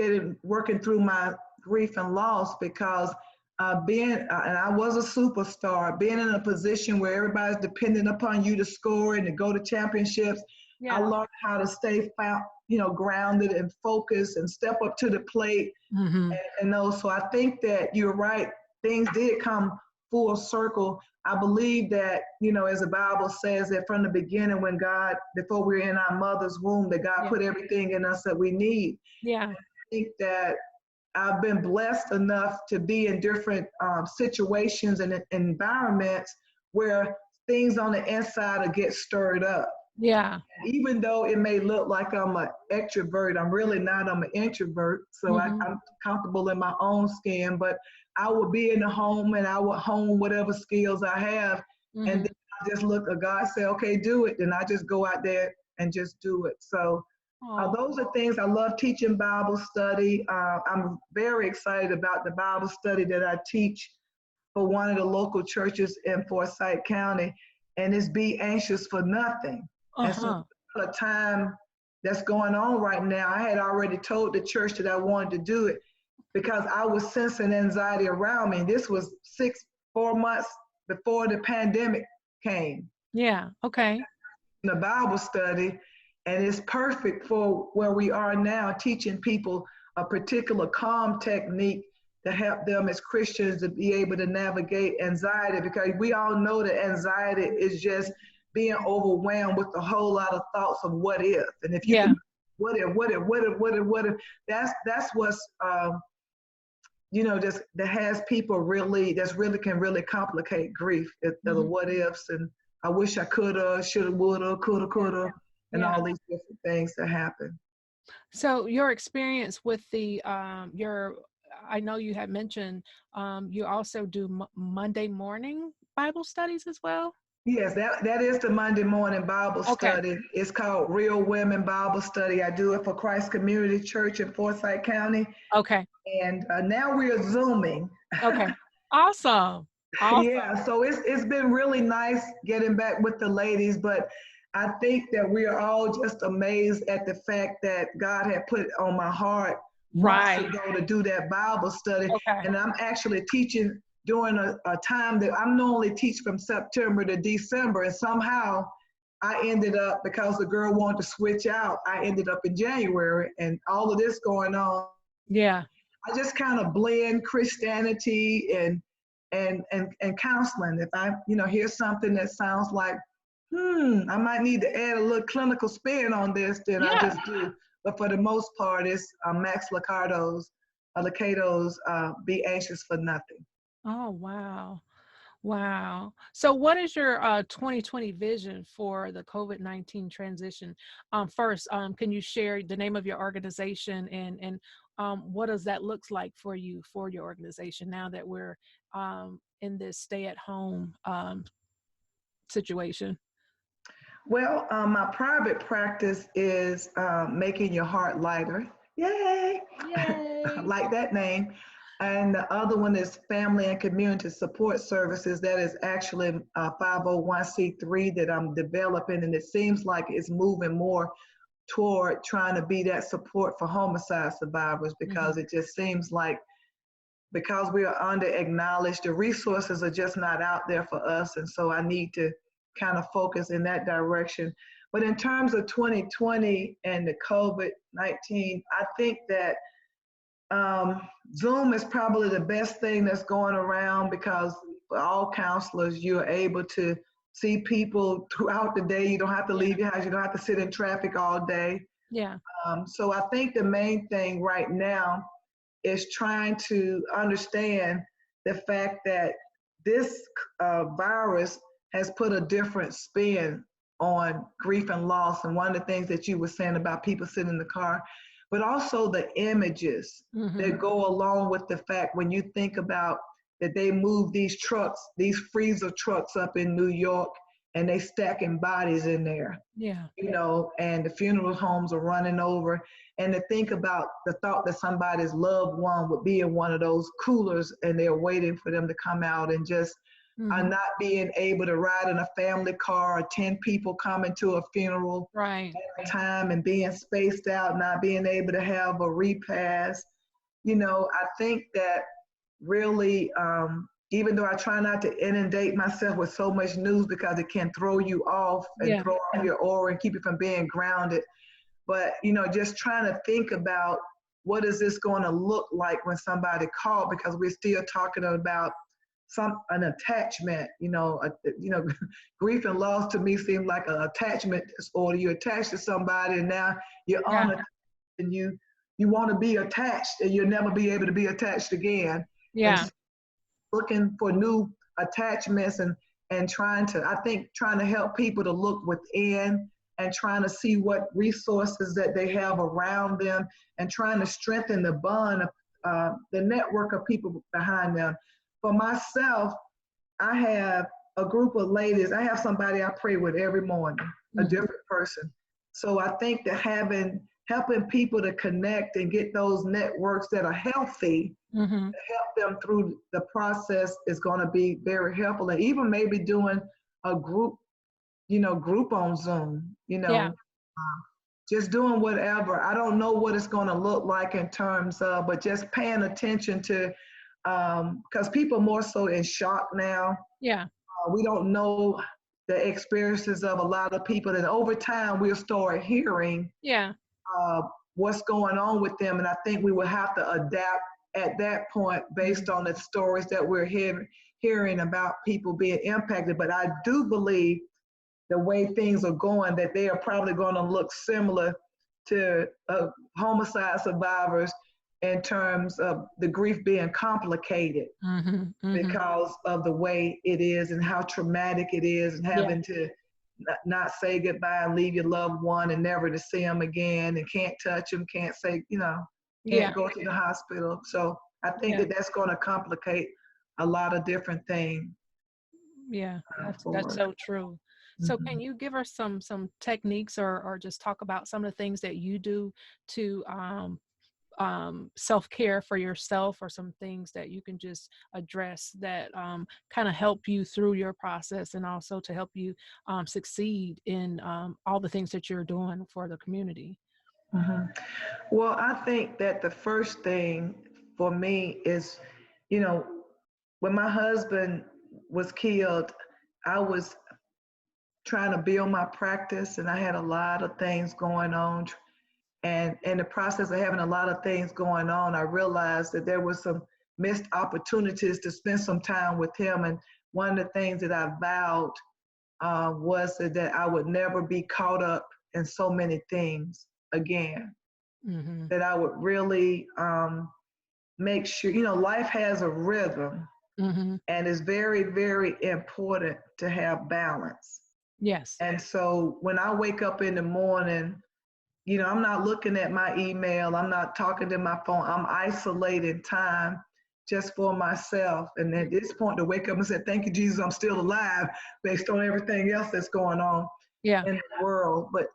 working through my grief and loss because and I was a superstar, being in a position where everybody's depending upon you to score and to go to championships. I Yeah. learned how to stay grounded and focused and step up to the plate Mm-hmm. and those. So I think that you're right. Things did come full circle. I believe that, as the Bible says, that from the beginning, when God, before we were in our mother's womb, that God Yeah. put everything in us that we need. Yeah. I think that I've been blessed enough to be in different situations and environments where things on the inside will get stirred up. Yeah. Even though it may look like I'm an extrovert, I'm really not. I'm an introvert. So Mm-hmm. I'm comfortable in my own skin, but I will be in the home and I will hone whatever skills I have. And Mm-hmm. then I just look at God, say, okay, do it. Then I just go out there and just do it. So Oh, those are things. I love teaching Bible study. I'm very excited about the Bible study that I teach for one of the local churches in Forsyth County, and it's be anxious for nothing. And so uh-huh. a time that's going on right now, I had already told the church that I wanted to do it because I was sensing anxiety around me. This was 4 months before the pandemic came. Yeah. Okay. In the Bible study, and it's perfect for where we are now, teaching people a particular calm technique to help them as Christians to be able to navigate anxiety, because we all know that anxiety is just being overwhelmed with a whole lot of thoughts of what if, and if you Yeah. can, what if, that's what's just that has people really, can really complicate grief, the Mm-hmm. what ifs and I wish I coulda, shoulda, woulda, coulda, and Yeah. all these different things that happen. So your experience with the I know you had mentioned you also do Monday morning Bible studies as well. Yes, that is the Monday morning Bible Okay. study. It's called Real Women Bible Study. I do it for Christ Community Church in Forsyth County, Okay. and now we are Zooming. Okay. Awesome. Awesome. Yeah, so it's been really nice getting back with the ladies, but I think that we are all just amazed at the fact that God had put on my heart months Right. ago to do that Bible study. Okay. And I'm actually teaching during a time that I'm normally teach from September to December. And somehow I ended up, because the girl wanted to switch out, I ended up in January and all of this going on. Yeah. I just kind of blend Christianity and counseling. If I, hear something that sounds like, I might need to add a little clinical spin on this, then I Yeah. just do. But for the most part, it's Max Lucado's Be Anxious for Nothing. Oh, wow. Wow. So what is your 2020 vision for the COVID-19 transition? First, can you share the name of your organization and what does that look like for you, for your organization now that we're in this stay-at-home situation? Well, my private practice is Making Your Heart Lighter. Yay! I Yay. like that name. And the other one is Family and Community Support Services. That is actually a 501c3 that I'm developing, and it seems like it's moving more toward trying to be that support for homicide survivors, because it just seems like because we are under acknowledged, the resources are just not out there for us. And so I need to kind of focus in that direction. But in terms of 2020 and the COVID-19, I think that Zoom is probably the best thing that's going around, because for all counselors, you're able to see people throughout the day. You don't have to leave your house. You don't have to sit in traffic all day. Yeah. So I think the main thing right now is trying to understand the fact that this virus has put a different spin on grief and loss. And one of the things that you were saying about people sitting in the car, but also the images that go along with the fact when you think about that they move these trucks, these freezer trucks up in New York, and they stacking bodies in there. Yeah. You know, and the funeral homes are running over. And to think about the thought that somebody's loved one would be in one of those coolers and they're waiting for them to come out, and just not being able to ride in a family car, or 10 people coming to a funeral Right. at a time and being spaced out, not being able to have a repast. You know, I think that really, even though I try not to inundate myself with so much news because it can throw you off and throw off your aura and keep you from being grounded. But, you know, just trying to think about what is this going to look like when somebody called, because we're still talking about an attachment, grief and loss to me seem like an attachment disorder. You're attached to somebody and now you're on it, and you want to be attached, and you'll never be able to be attached again. Yeah. And looking for new attachments, and trying to help people to look within and trying to see what resources that they have around them, and trying to strengthen the bond of the network of people behind them. For myself, I have a group of ladies. I have somebody I pray with every morning, a different person. So I think that helping people to connect and get those networks that are healthy, to help them through the process is going to be very helpful. And even maybe doing a group on Zoom, just doing whatever. I don't know what it's going to look like in terms of, but just paying attention to, because people are more so in shock now. Yeah. We don't know the experiences of a lot of people, and over time we'll start hearing what's going on with them. And I think we will have to adapt at that point based on the stories that we're hearing about people being impacted. But I do believe the way things are going, that they are probably going to look similar to homicide survivors in terms of the grief being complicated because of the way it is and how traumatic it is, and having to not say goodbye and leave your loved one and never to see them again, and can't touch them, can't say, can't go to the hospital. So I think that that's going to complicate a lot of different things. Yeah, that's so true. So can you give us some techniques, or just talk about some of the things that you do to self-care for yourself, or some things that you can just address that kind of help you through your process, and also to help you succeed in all the things that you're doing for the community? Well, I think that the first thing for me is, when my husband was killed, I was trying to build my practice, and I had a lot of things going on. And in the process of having a lot of things going on, I realized that there was some missed opportunities to spend some time with him. And one of the things that I vowed was that I would never be caught up in so many things again. That I would really make sure, life has a rhythm, and it's very, very important to have balance. Yes. And so when I wake up in the morning, I'm not looking at my email, I'm not talking to my phone, I'm isolating time just for myself. And at this point, to wake up and say, thank you, Jesus, I'm still alive, based on everything else that's going on in the world. But,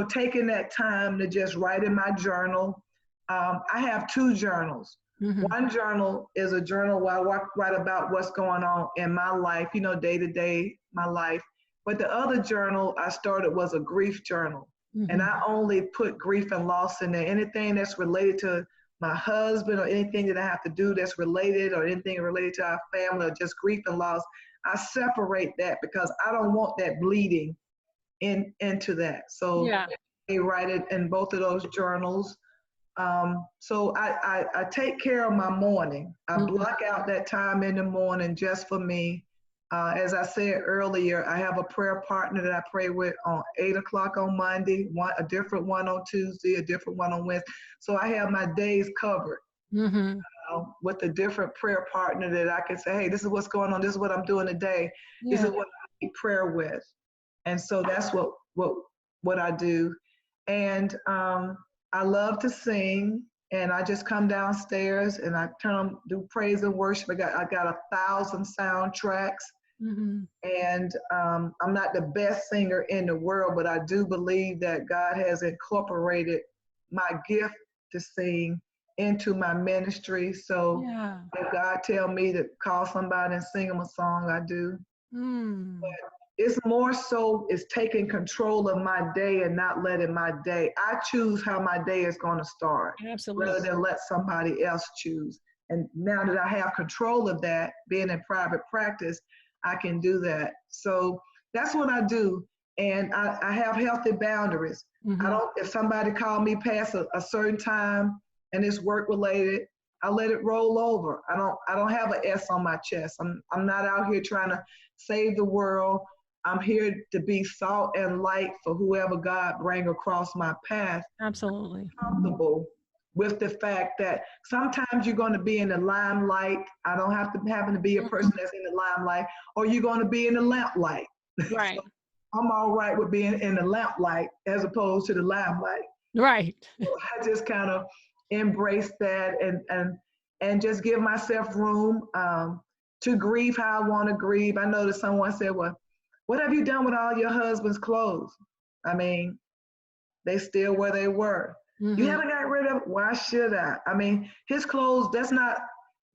taking that time to just write in my journal, I have two journals. Mm-hmm. One journal is a journal where I write about what's going on in my life, day to day, my life. But the other journal I started was a grief journal. And Mm-hmm. I only put grief and loss in there. Anything that's related to my husband or anything that I have to do that's related or anything related to our family or just grief and loss, I separate that because I don't want that bleeding into that. So Yeah. they write it in both of those journals. So I take care of my morning. I Mm-hmm. block out that time in the morning just for me. As I said earlier, I have a prayer partner that I pray with on 8 o'clock on Monday, a different one on Tuesday, a different one on Wednesday. So I have my days covered Mm-hmm. with a different prayer partner that I can say, hey, this is what's going on. This is what I'm doing today. This Yeah. is what I need prayer with. And so that's what I do. And I love to sing, and I just come downstairs and I do praise and worship. I got 1,000 soundtracks. Mm-hmm. And I'm not the best singer in the world, but I do believe that God has incorporated my gift to sing into my ministry. So Yeah. if God tell me to call somebody and sing them a song, I do. Mm. It's more so it's taking control of my day and not letting my day. I choose how my day is going to start rather Absolutely. than let somebody else choose. And now that I have control of that, being in private practice, I can do that. So that's what I do. And I have healthy boundaries. I Mm-hmm. don't, if somebody called me past a certain time and it's work related, I let it roll over. I don't have an S on my chest. I'm not out here trying to save the world. I'm here to be salt and light for whoever God bring across my path. Absolutely. Comfortable with the fact that sometimes you're going to be in the limelight. I don't have to happen to be a person that's in the limelight, or you're going to be in the lamplight. Right. So I'm all right with being in the lamplight as opposed to the limelight. Right. So I just kind of embrace that and just give myself room to grieve how I want to grieve. I know that someone said, well, what have you done with all your husband's clothes? I mean, they still where they were. You Mm-hmm. haven't got rid of it. Why should I? I mean, his clothes, that's not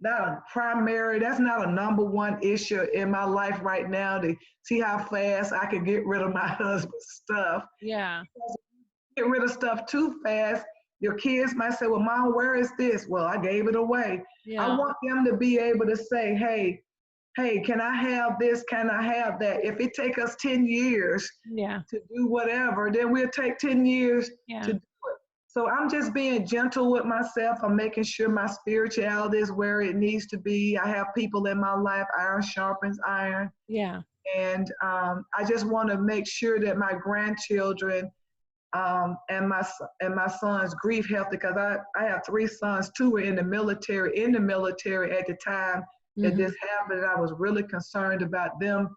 a primary, that's not a number one issue in my life right now to see how fast I can get rid of my husband's stuff. Yeah. Get rid of stuff too fast, your kids might say, well, Mom, where is this? Well, I gave it away. I Yeah. want them to be able to say, hey, can I have this? Can I have that? If it take us 10 years Yeah. to do whatever, then we'll take 10 years Yeah. to do it. So I'm just being gentle with myself. I'm making sure my spirituality is where it needs to be. I have people in my life, iron sharpens iron. Yeah. And I just want to make sure that my grandchildren and my son's grief health, because I have 3 sons. 2 were in the military at the time that Mm-hmm. this happened. I was really concerned about them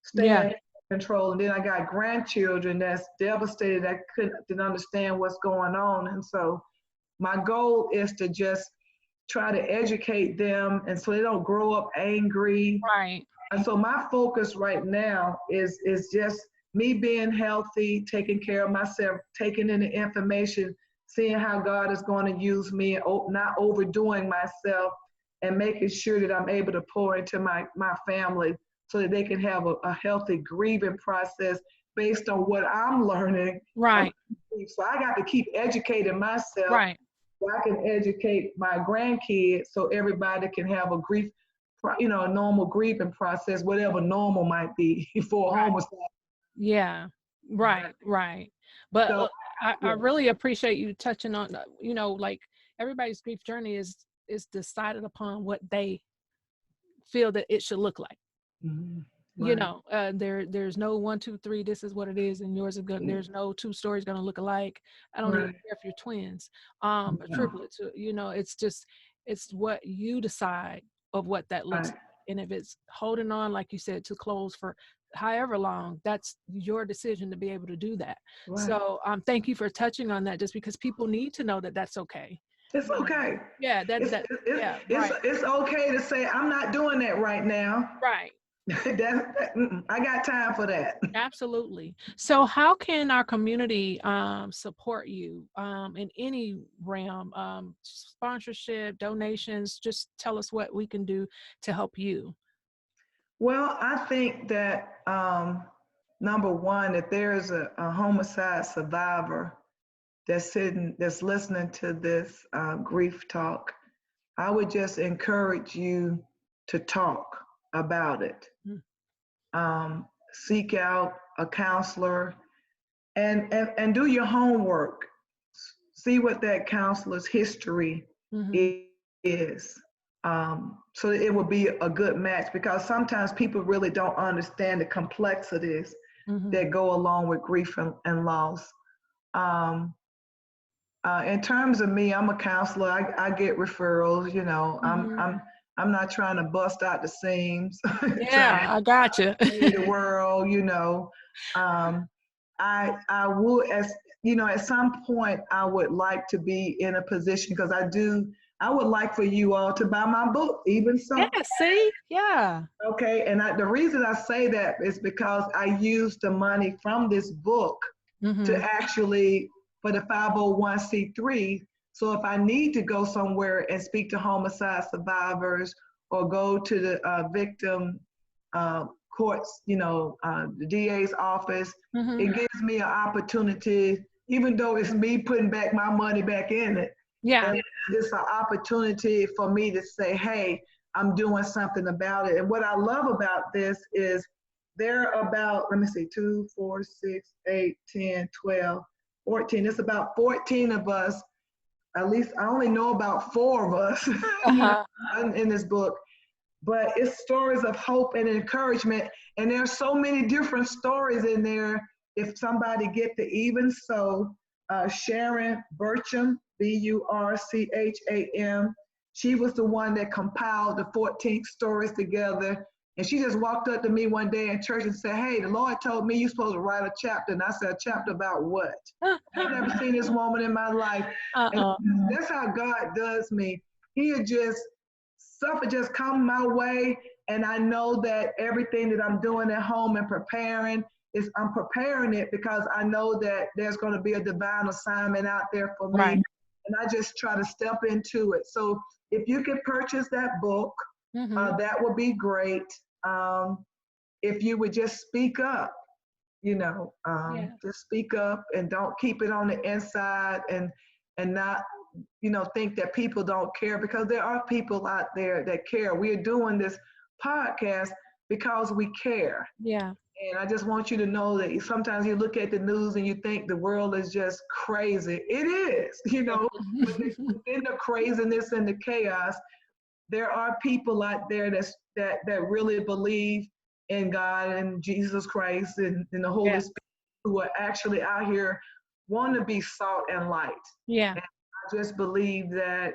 staying Yeah. in control. And then I got grandchildren that's devastated, that didn't understand what's going on. And so my goal is to just try to educate them, and so they don't grow up angry. Right. And so my focus right now is just me being healthy, taking care of myself, taking in the information, seeing how God is going to use me, and not overdoing myself, and making sure that I'm able to pour into my family so that they can have a healthy grieving process based on what I'm learning. Right. So I got to keep educating myself Right. so I can educate my grandkids so everybody can have a grief, a normal grieving process, whatever normal might be for Right. homicide. Yeah. Right. Right. But So, I yeah. really appreciate you touching on, like everybody's grief journey is decided upon what they feel that it should look like. Mhm. Right. There's no 1, 2, 3, this is what it is, and yours is good. Yeah. There's no 2 stories going to look alike. I don't even Right. care if you're twins, Yeah. triplets, it's what you decide of what that looks Right. like. And if it's holding on, like you said, to clothes for however long, that's your decision to be able to do that. Right. So thank you for touching on that, just because people need to know that that's okay. It's okay. Yeah, It's, that it's, yeah, it's, right. it's okay to say, I'm not doing that right now. Right. I got time for that. Absolutely. So how can our community support you in any realm? Sponsorship, donations, just tell us what we can do to help you. Well, I think that number one, if there is a homicide survivor that's listening to this grief talk, I would just encourage you to talk about it. Mm. Seek out a counselor and do your homework. See what that counselor's history Mm-hmm. is. So it will be a good match because sometimes people really don't understand the complexities Mm-hmm. that go along with grief and loss. Um, in terms of me, I'm a counselor. I get referrals. You know, Mm-hmm. I'm not trying to bust out the seams, trying Yeah, I got you. to save the world. You know, um, I would as you know at some point I would like to be in a position because I do. I would like for you all to buy my book, even Yeah, so. see? Yeah. Okay, and the reason I say that is because I use the money from this book to Mm-hmm. actually for the 501c3. So if I need to go somewhere and speak to homicide survivors or go to the victim courts, the DA's office, Mm-hmm. it gives me an opportunity, even though it's me putting back my money back in it, Yeah. and it's an opportunity for me to say, hey, I'm doing something about it. And what I love about this is there are about, let me see, 2, 4, 6, 8, 10, 12, 14. It's about 14 of us. At least I only know about 4 of us, Uh-huh. in this book. But it's stories of hope and encouragement. And there's so many different stories in there. If somebody get the even so, Sharon Burcham, Burcham, she was the one that compiled the 14 stories together. And she just walked up to me one day in church and said, hey, the Lord told me you're supposed to write a chapter. And I said, a chapter about what? I've never seen this woman in my life. And Uh-uh. that's how God does me. He had just, stuff had just come my way. And I know that everything that I'm doing at home and preparing is I'm preparing it because I know that there's going to be a divine assignment out there for me. Right. And I just try to step into it. So if you could purchase that book, Mm-hmm. that would be great. If you would just speak up, Yeah. just speak up and don't keep it on the inside and not, think that people don't care because there are people out there that care. We're doing this podcast because we care. Yeah. And I just want you to know that sometimes you look at the news and you think the world is just crazy. It is, but within the craziness and the chaos, there are people out there that really believe in God and Jesus Christ and the Holy Yeah. Spirit who are actually out here want to be salt and light. Yeah. And I just believe that,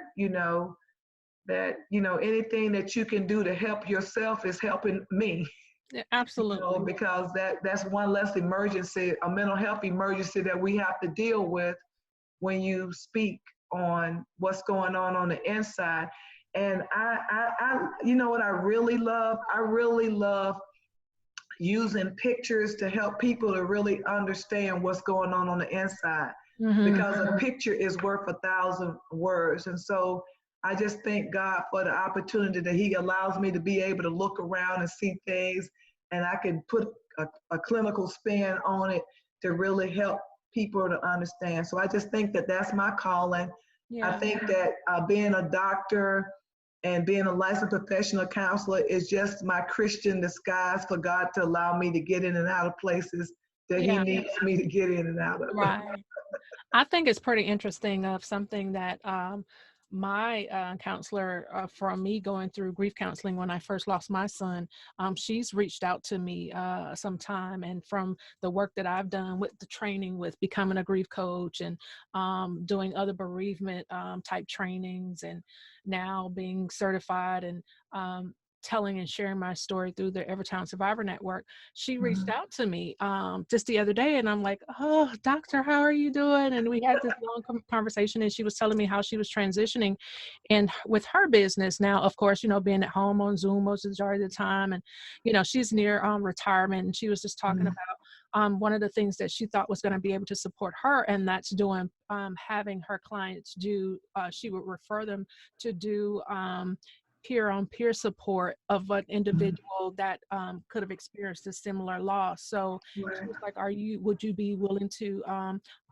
anything that you can do to help yourself is helping me. Yeah, absolutely. Because that's one less emergency, a mental health emergency that we have to deal with when you speak on what's going on the inside. And you know what I really love? I really love using pictures to help people to really understand what's going on the inside Mm-hmm. because a picture is worth 1,000 words. And so I just thank God for the opportunity that He allows me to be able to look around and see things, and I can put a clinical spin on it to really help people to understand. So I just think that that's my calling. I Yeah. think that being a doctor and being a licensed professional counselor is just my Christian disguise for God to allow me to get in and out of places that He Yeah. needs me to get in and out of. Right. I think it's pretty interesting of something that my counselor from me going through grief counseling when I first lost my son, she's reached out to me sometime, and from the work that I've done with the training with becoming a grief coach and doing other bereavement type trainings and now being certified and telling and sharing my story through the Evertown Survivor Network, she reached Mhm. out to me just the other day, and I'm like, "Oh, doctor, how are you doing?" And we had this long conversation, and she was telling me how she was transitioning and with her business now, of course, being at home on Zoom most of the majority of the time. And, she's near retirement. And she was just talking Mhm. about one of the things that she thought was going to be able to support her. And that's doing, having her clients do, she would refer them to do peer-on-peer support of an Mhm. individual that could have experienced a similar loss. So she Right. was like, would you be willing to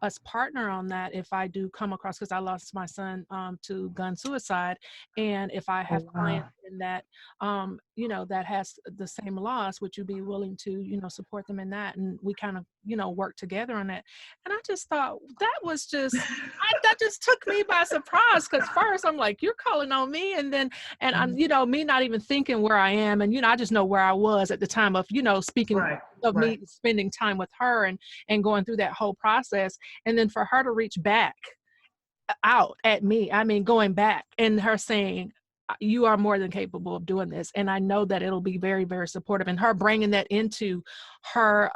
us partner on that if I do come across, because I lost my son to gun suicide, and if I Oh, have wow. clients in that that has the same loss, would you be willing to support them in that? And we kind of work together on that. And I just thought that was just that just took me by surprise, because first I'm like, you're calling on me, and then I'm Mhm. me not even thinking where I am, and I just know where I was at the time of speaking Right. of Right. me spending time with her and going through that whole process. And then for her to reach back out at me, I mean, going back and her saying, you are more than capable of doing this. And I know that it'll be very, very supportive. And her bringing that into her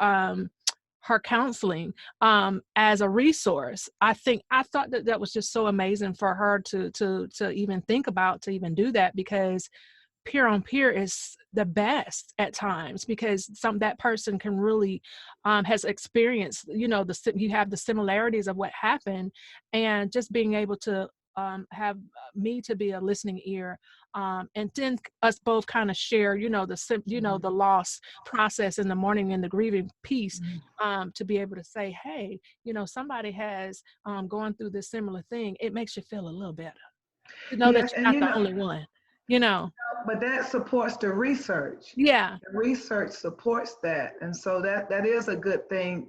counseling as a resource. I thought that that was just so amazing for her to even think about, to even do that, because peer on peer is the best at times, because that person can really has experienced you have the similarities of what happened, and just being able to have me to be a listening ear, and then us both kind of share Mhm. the loss process in the morning and the grieving piece, Mhm. to be able to say, hey, somebody has gone through this similar thing. It makes you feel a little better to know that Yes, you're and not the only one you know but that supports the research. Yeah. The research supports that, and so that is a good thing.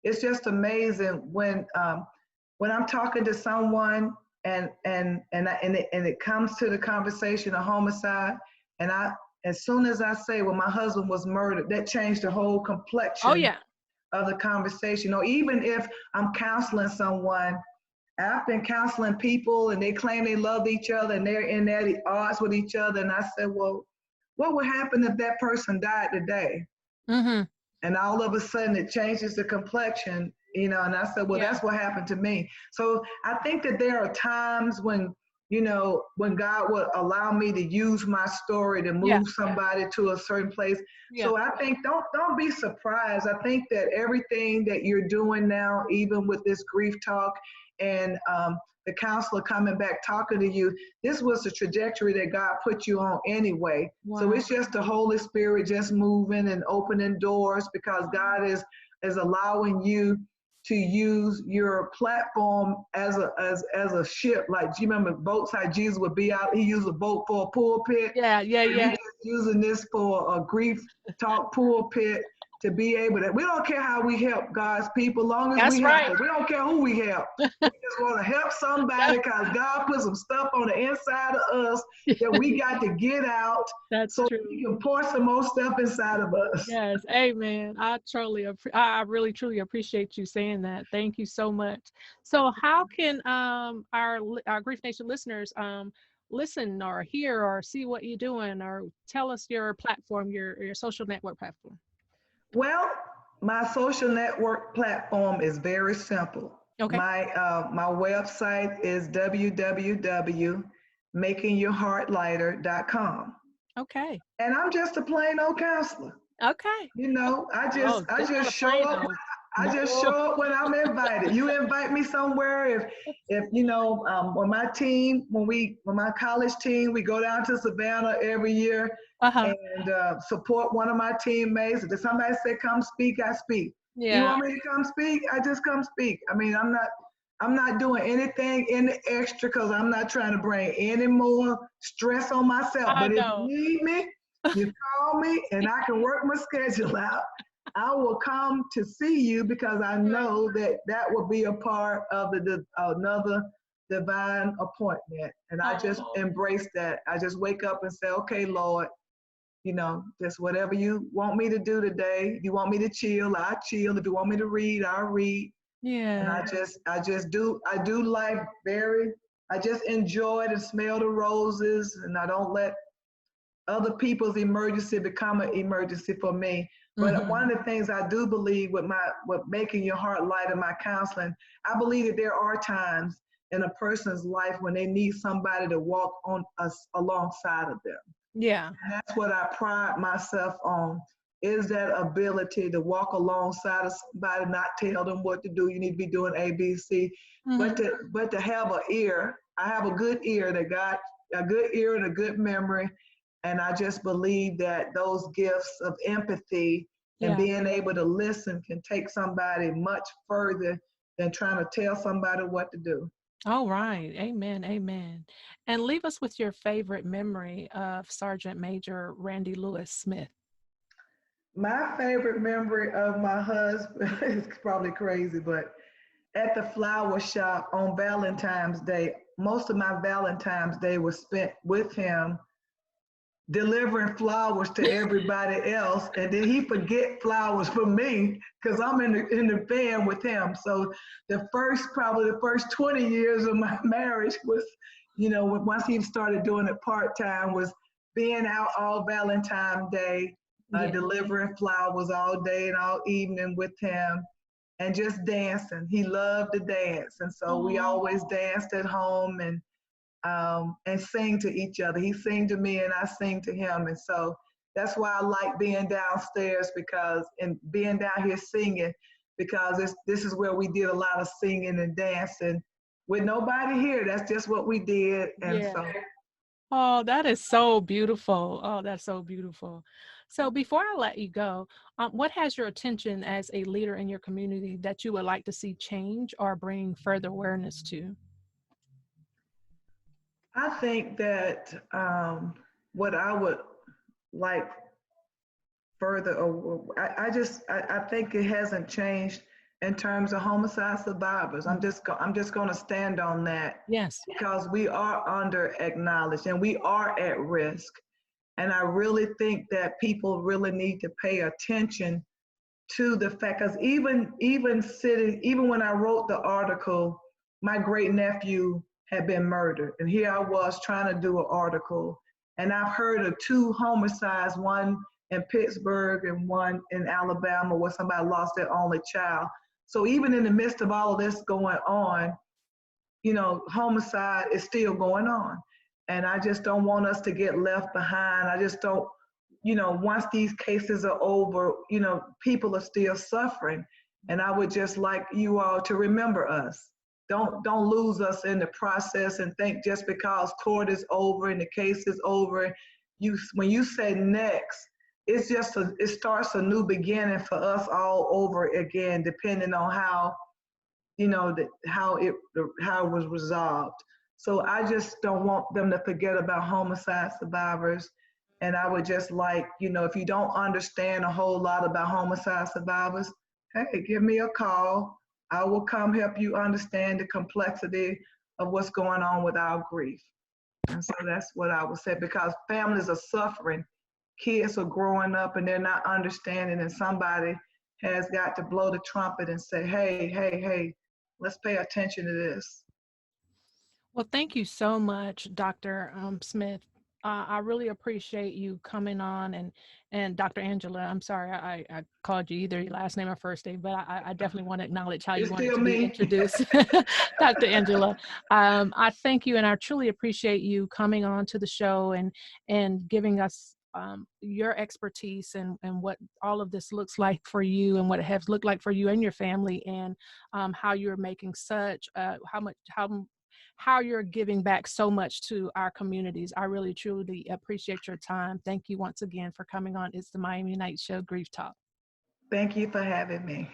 It's just amazing when I'm talking to someone and it comes to the conversation of homicide, and as soon as I say, well, my husband was murdered, that changed the whole Oh, complexion yeah. of the conversation. Or even if I'm counseling someone, I've been counseling people and they claim they love each other and they're in at odds with each other. And I said, well, what would happen if that person died today? Mhm. And all of a sudden it changes the complexion. And I said, well, Yeah. that's what happened to me. So I think that there are times when God will allow me to use my story to Yeah. move somebody to a certain place. Yeah. So I think don't be surprised. I think that everything that you're doing now, even with this grief talk and the counselor coming back talking to you, this was the trajectory that God put you on anyway. So Wow. it's just the Holy Spirit just moving and opening doors, because God is allowing you to use your platform as a ship. Like, do you remember boats, how Jesus would be out? He used a boat for a pulpit. Yeah, yeah, So you yeah. just using this for a grief talk pulpit to be able to. We don't care how we help God's people, long as we That's help right. them. We don't care who we help. We just want to help somebody, Yeah. because God put some stuff on the inside of us that we got to get out That's so true. He can pour some more stuff inside of us. Yes. Amen. I really truly appreciate you saying that. Thank you so much. So how can our Grief Nation listeners listen or hear or see what you're doing, or tell us your platform, your social network platform? Well, my social network platform is very simple. Okay. My website is www.makingyourheartlighter.com, Okay. and I'm just a plain old counselor. Okay. I Oh, just I just not just a show plain up. old. I just No. show up when I'm invited. You invite me somewhere. If when my team, when my college team, we go down to Savannah every year Uh-huh. and support one of my teammates. If somebody say come speak, I speak. You Yeah. want me to come speak? I just come speak. I mean, I'm not doing anything in the extra, because I'm not trying to bring any more stress on myself. I But if you know. need me, you call me and I can work my schedule out. I will come to see you, because I Right. know that will be a part of another divine appointment. And I just Oh. embrace that. I just wake up and say, okay, Lord, just whatever you want me to do today. If you want me to chill, I'll chill. If you want me to read, I'll read. And Yeah. I do life I just enjoy to smell the roses, and I don't let other people's emergency become an emergency for me. But Mm-hmm. one of the things I do believe with making your heart light in my counseling, I believe that there are times in a person's life when they need somebody to walk on us alongside of them. Yeah. And that's what I pride myself on, is that ability to walk alongside of somebody, not tell them what to do. You need to be doing A, B, C, Mm-hmm. but to have an ear. I have a good ear that got a good ear and a good memory. And I just believe that those gifts of empathy and Yeah. being able to listen can take somebody much further than trying to tell somebody what to do. All right. Amen. Amen. And leave us with your favorite memory of Sergeant Major Randy Lewis Smith. My favorite memory of my husband is probably crazy, but at the flower shop on Valentine's Day, most of my Valentine's Day was spent with him delivering flowers to everybody else, and then he forget flowers for me because I'm in the van with him. So probably the first 20 years of my marriage was, once he started doing it part-time, was being out all Valentine's Day, Yeah. delivering flowers all day and all evening with him, and just dancing. He loved to dance, and so we Oh, always danced at home and sing to each other. He sing to me and I sing to him. And so that's why I like being downstairs and being down here singing, because this is where we did a lot of singing and dancing with nobody here. That's just what we did. And yeah. so Oh, that is so beautiful. Oh, that's so beautiful. So before I let you go, what has your attention as a leader in your community that you would like to see change or bring further awareness to? I think that what I would like further, I think it hasn't changed in terms of homicide survivors. I'm just going to stand on that, Yes. because we are under acknowledged and we are at risk. And I really think that people really need to pay attention to the fact, because even when I wrote the article, my great nephew had been murdered, and here I was trying to do an article, and I've heard of two homicides, one in Pittsburgh and one in Alabama, where somebody lost their only child. So even in the midst of all of this going on, homicide is still going on. And I just don't want us to get left behind. I just don't, once these cases are over, people are still suffering. And I would just like you all to remember us. Don't lose us in the process and think just because court is over and the case is over, when you say next, it starts a new beginning for us all over again, depending on how how it was resolved. So I just don't want them to forget about homicide survivors. And I would just like, if you don't understand a whole lot about homicide survivors, hey, give me a call. I will come help you understand the complexity of what's going on with our grief. And so that's what I would say, because families are suffering. Kids are growing up and they're not understanding, and somebody has got to blow the trumpet and say, hey, hey, hey, let's pay attention to this. Well, thank you so much, Dr. Smith. I really appreciate you coming on, and Dr. Angela. I'm sorry I called you either your last name or first name, but I definitely want to acknowledge how you It's wanted still to be me. introduced, Dr. Angela. I thank you, and I truly appreciate you coming on to the show and giving us your expertise and what all of this looks like for you and what it has looked like for you and your family, and how you're making such how you're giving back so much to our communities. I really, truly appreciate your time. Thank you once again for coming on. It's the Miami Night Show Grief Talk. Thank you for having me.